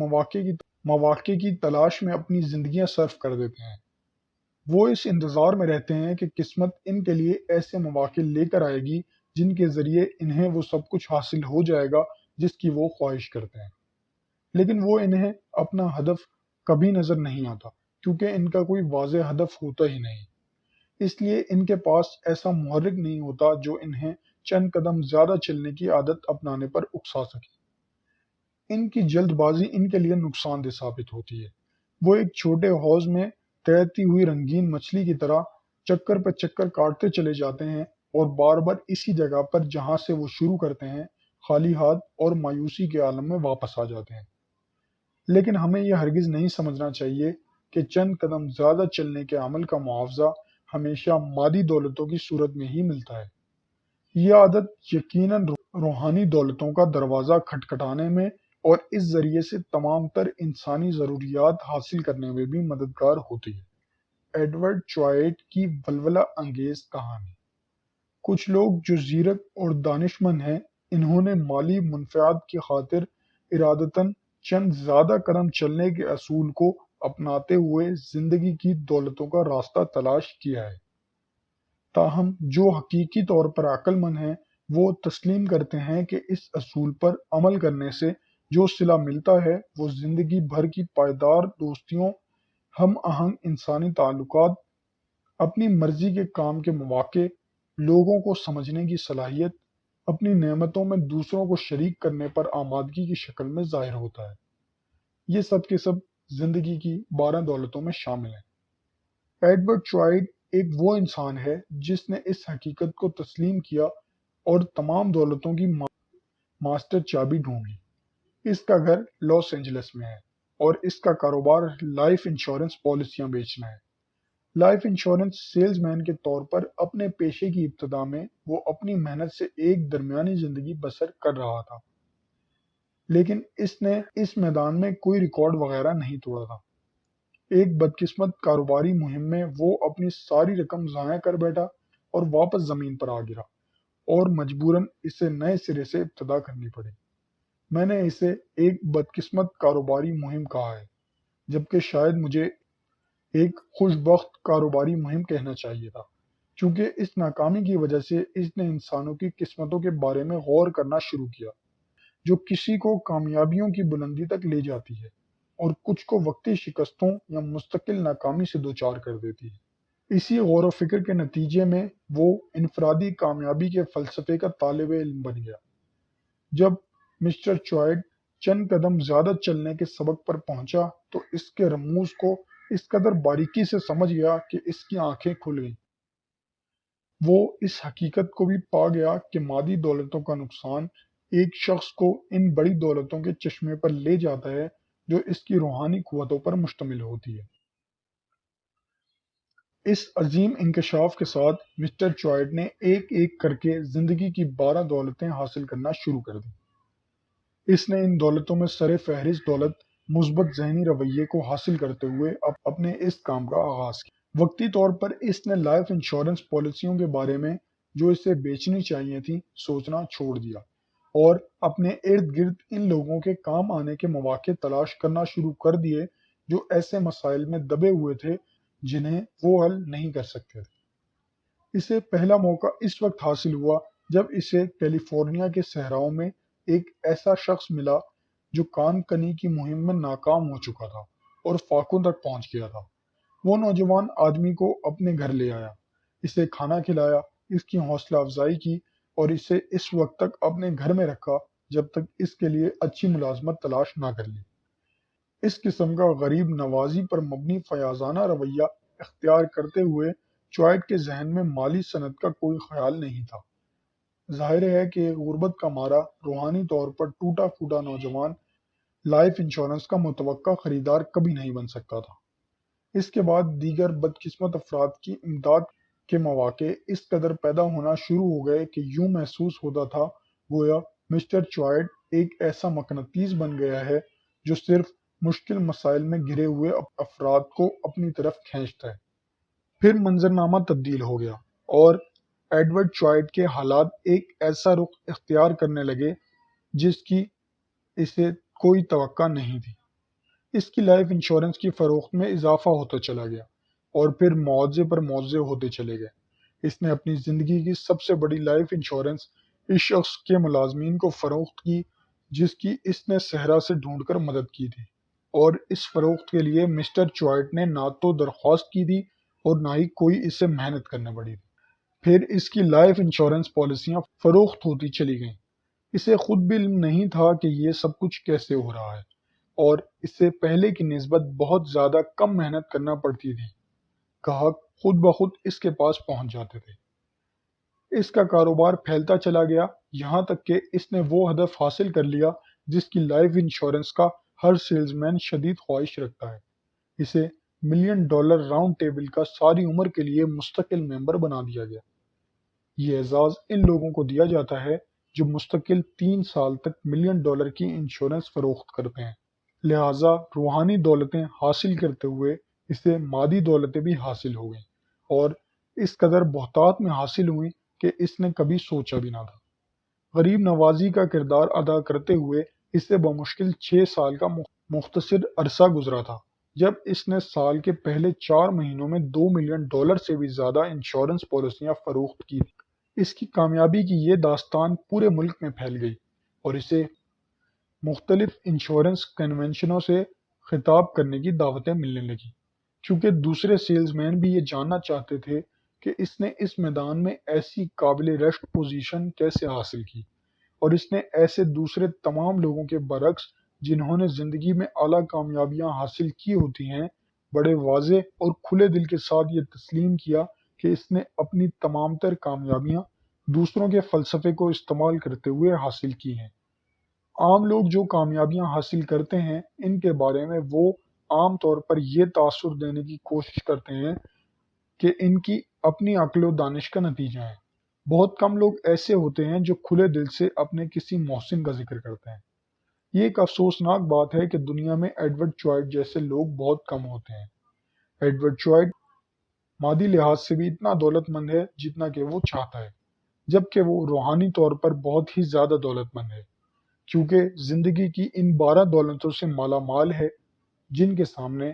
مواقع کی تلاش میں اپنی زندگیاں صرف کر دیتے ہیں۔ وہ اس انتظار میں رہتے ہیں کہ قسمت ان کے لیے ایسے مواقع لے کر آئے گی جن کے ذریعے انہیں وہ سب کچھ حاصل ہو جائے گا جس کی وہ خواہش کرتے ہیں، لیکن وہ انہیں اپنا ہدف کبھی نظر نہیں آتا، کیونکہ ان کا کوئی واضح ہدف ہوتا ہی نہیں۔ اس لیے ان کے پاس ایسا محرک نہیں ہوتا جو انہیں چند قدم زیادہ چلنے کی عادت اپنانے پر اکسا سکے۔ ان کی جلد بازی ان کے لیے نقصان دہ ثابت ہوتی ہے۔ وہ ایک چھوٹے حوض میں تیرتی ہوئی رنگین مچھلی کی طرح چکر پہ چکر کاٹتے چلے جاتے ہیں، اور بار بار اسی جگہ پر جہاں سے وہ شروع کرتے ہیں خالی ہاتھ اور مایوسی کے عالم میں واپس آ جاتے ہیں۔ لیکن ہمیں یہ ہرگز نہیں سمجھنا چاہیے کہ چند قدم زیادہ چلنے کے عمل کا معاوضہ ہمیشہ مادی دولتوں کی صورت میں ہی ملتا ہے۔ یہ عادت یقیناً روحانی دولتوں کا دروازہ کھٹکھٹانے میں اور اس ذریعے سے تمام تر انسانی ضروریات حاصل کرنے میں بھی مددگار ہوتی ہے۔ ایڈورڈ چوائٹ کی ولولہ انگیز کہانی۔ کچھ لوگ جو زیرک اور دانشمند ہیں، انہوں نے مالی منفعت کی خاطر ارادتاً چند زیادہ قدم چلنے کے اصول کو اپناتے ہوئے زندگی کی دولتوں کا راستہ تلاش کیا ہے۔ تاہم جو حقیقی طور پر عقل مند ہیں، وہ تسلیم کرتے ہیں کہ اس اصول پر عمل کرنے سے جو صلہ ملتا ہے وہ زندگی بھر کی پائیدار دوستیوں، ہم آہنگ انسانی تعلقات، اپنی مرضی کے کام کے مواقع، لوگوں کو سمجھنے کی صلاحیت، اپنی نعمتوں میں دوسروں کو شریک کرنے پر آمادگی کی شکل میں ظاہر ہوتا ہے۔ یہ سب کے سب زندگی کی 12 دولتوں میں شامل ہیں۔ ایڈورڈ چوائٹ ایک وہ انسان ہے جس نے اس حقیقت کو تسلیم کیا اور تمام دولتوں کی ماسٹر چابی ڈھونڈ لی۔ اس کا گھر لاس اینجلس میں ہے، اور اس کا کاروبار لائف انشورنس پالیسیاں بیچنا ہے۔ لائف انشورنس سیلز مین کے طور پر اپنے پیشے کی ابتدا میں وہ اپنی محنت سے ایک درمیانی زندگی بسر کر رہا تھا، لیکن اس نے اس میدان میں کوئی ریکارڈ وغیرہ نہیں توڑا تھا۔ ایک بدقسمت کاروباری مہم میں وہ اپنی ساری رقم ضائع کر بیٹھا اور واپس زمین پر آ گرا، اور مجبوراً اسے نئے سرے سے ابتدا کرنی پڑی۔ میں نے اسے ایک بدقسمت کاروباری مہم کہا ہے، جبکہ شاید مجھے ایک خوش بخت کاروباری مہم کہنا چاہیے تھا، چونکہ اس ناکامی کی وجہ سے اس نے انسانوں کی قسمتوں کے بارے میں غور کرنا شروع کیا، جو کسی کو کامیابیوں کی بلندی تک لے جاتی ہے اور کچھ کو وقتی شکستوں یا مستقل ناکامی سے دوچار کر دیتی ہے۔ اسی غور و فکر کے نتیجے میں وہ انفرادی کامیابی کے فلسفے کا طالب علم بن گیا۔ جب مسٹر چوائٹ چند قدم زیادہ چلنے کے سبق پر پہنچا تو اس کے رموز کو اس قدر باریکی سے سمجھ گیا کہ اس کی آنکھیں کھل گئیں۔ وہ اس حقیقت کو بھی پا گیا کہ مادی دولتوں کا نقصان ایک شخص کو ان بڑی دولتوں کے چشمے پر لے جاتا ہے جو اس کی روحانی قوتوں پر مشتمل ہوتی ہے۔ اس عظیم انکشاف کے ساتھ مسٹر چوائٹ نے ایک ایک کر کے زندگی کی 12 دولتیں حاصل کرنا شروع کر دیں۔ اس نے ان دولتوں میں سر فہرست دولت مثبت ذہنی رویے کو حاصل کرتے ہوئے اپنے اس کام کا آغاز کیا۔ وقتی طور پر اس نے لائف انشورنس پالیسیوں کے بارے میں جو اسے بیچنی چاہیے تھیں سوچنا چھوڑ دیا، اور اپنے ارد گرد ان لوگوں کے کام آنے کے مواقع تلاش کرنا شروع کر دیے جو ایسے مسائل میں دبے ہوئے تھے جنہیں وہ حل نہیں کر سکتے تھے۔ اسے پہلا موقع اس وقت حاصل ہوا جب اسے کیلیفورنیا کے صحراؤں میں ایک ایسا شخص ملا جو کان کنی کی مہم میں ناکام ہو چکا تھا اور فاقوں تک پہنچ گیا تھا۔ وہ نوجوان آدمی کو اپنے گھر لے آیا، اسے کھانا کھلایا، اس کی حوصلہ افزائی کی اور اسے اس وقت تک اپنے گھر میں رکھا جب تک اس کے لیے اچھی ملازمت تلاش نہ کر لی۔ اس قسم کا غریب نوازی پر مبنی فیاضانہ رویہ اختیار کرتے ہوئے چوائٹ کے ذہن میں مالی صنعت کا کوئی خیال نہیں تھا۔ ظاہر ہے کہ ایک غربت کا مارا روحانی طور پر ٹوٹا پھوٹا نوجوان لائف انشورنس کا متوقع خریدار کبھی نہیں بن سکتا تھا۔ اس کے بعد دیگر بدقسمت افراد کی امداد کے مواقع اس قدر پیدا ہونا شروع ہو گئے کہ یوں محسوس ہوتا تھا گویا مسٹر چوائٹ ایک ایسا مقناطیس بن گیا ہے جو صرف مشکل مسائل میں گھرے ہوئے افراد کو اپنی طرف کھینچتا ہے۔ پھر منظرنامہ تبدیل ہو گیا اور ایڈورڈ چوائٹ کے حالات ایک ایسا رخ اختیار کرنے لگے جس کی اسے کوئی توقع نہیں تھی۔ اس کی لائف انشورنس کی فروخت میں اضافہ ہوتا چلا گیا اور پھر معاوضے پر معاوضے ہوتے چلے گئے۔ اس نے اپنی زندگی کی سب سے بڑی لائف انشورنس اس شخص کے ملازمین کو فروخت کی جس کی اس نے صحرا سے ڈھونڈ کر مدد کی تھی، اور اس فروخت کے لیے مسٹر چوائٹ نے نہ تو درخواست کی تھی اور نہ ہی کوئی اسے محنت کرنے پڑی تھی۔ پھر اس کی لائف انشورنس پالیسیاں فروخت ہوتی چلی گئیں۔ اسے خود بھی علم نہیں تھا کہ یہ سب کچھ کیسے ہو رہا ہے، اور اسے پہلے کی نسبت بہت زیادہ کم محنت کرنا پڑتی تھی۔ گاہک خود بخود اس کے پاس پہنچ جاتے تھے۔ اس کا کاروبار پھیلتا چلا گیا یہاں تک کہ اس نے وہ ہدف حاصل کر لیا جس کی لائف انشورنس کا ہر سیلز مین شدید خواہش رکھتا ہے۔ اسے $1 ملین راؤنڈ ٹیبل کا ساری عمر کے لیے مستقل ممبر بنا دیا گیا۔ یہ اعزاز ان لوگوں کو دیا جاتا ہے جو مستقل 3 سال تک $1 ملین کی انشورنس فروخت کرتے ہیں۔ لہٰذا روحانی دولتیں حاصل کرتے ہوئے اسے مادی دولتیں بھی حاصل ہو گئیں، اور اس قدر بہتات میں حاصل ہوئیں کہ اس نے کبھی سوچا بھی نہ تھا۔ غریب نوازی کا کردار ادا کرتے ہوئے اسے بمشکل 6 سال کا مختصر عرصہ گزرا تھا جب اس نے سال کے پہلے 4 مہینوں میں $2 ملین سے بھی زیادہ انشورنس پالیسیاں فروخت کی تھیں۔ اس کی کامیابی کی یہ داستان پورے ملک میں پھیل گئی اور اسے مختلف انشورنس کنونشنوں سے خطاب کرنے کی دعوتیں ملنے لگیں، چونکہ دوسرے سیلز مین بھی یہ جاننا چاہتے تھے کہ اس نے اس میدان میں ایسی قابل رشک پوزیشن کیسے حاصل کی، اور اس نے ایسے دوسرے تمام لوگوں کے برعکس جنہوں نے زندگی میں اعلیٰ کامیابیاں حاصل کی ہوتی ہیں، بڑے واضح اور کھلے دل کے ساتھ یہ تسلیم کیا کہ اس نے اپنی تمام تر کامیابیاں دوسروں کے فلسفے کو استعمال کرتے ہوئے حاصل کی ہیں۔ عام لوگ جو کامیابیاں حاصل کرتے ہیں ان کے بارے میں وہ عام طور پر یہ تاثر دینے کی کوشش کرتے ہیں کہ ان کی اپنی عقل و دانش کا نتیجہ ہے۔ بہت کم لوگ ایسے ہوتے ہیں جو کھلے دل سے اپنے کسی محسن کا ذکر کرتے ہیں۔ یہ ایک افسوسناک بات ہے کہ دنیا میں ایڈورڈ چوائٹ جیسے لوگ بہت کم ہوتے ہیں۔ ایڈورڈ چوائٹ مادی لحاظ سے بھی اتنا دولت مند ہے جتنا کہ وہ چاہتا ہے، جبکہ وہ روحانی طور پر بہت ہی زیادہ دولت مند ہے، کیونکہ زندگی کی ان 12 دولتوں سے مالا مال ہے جن کے سامنے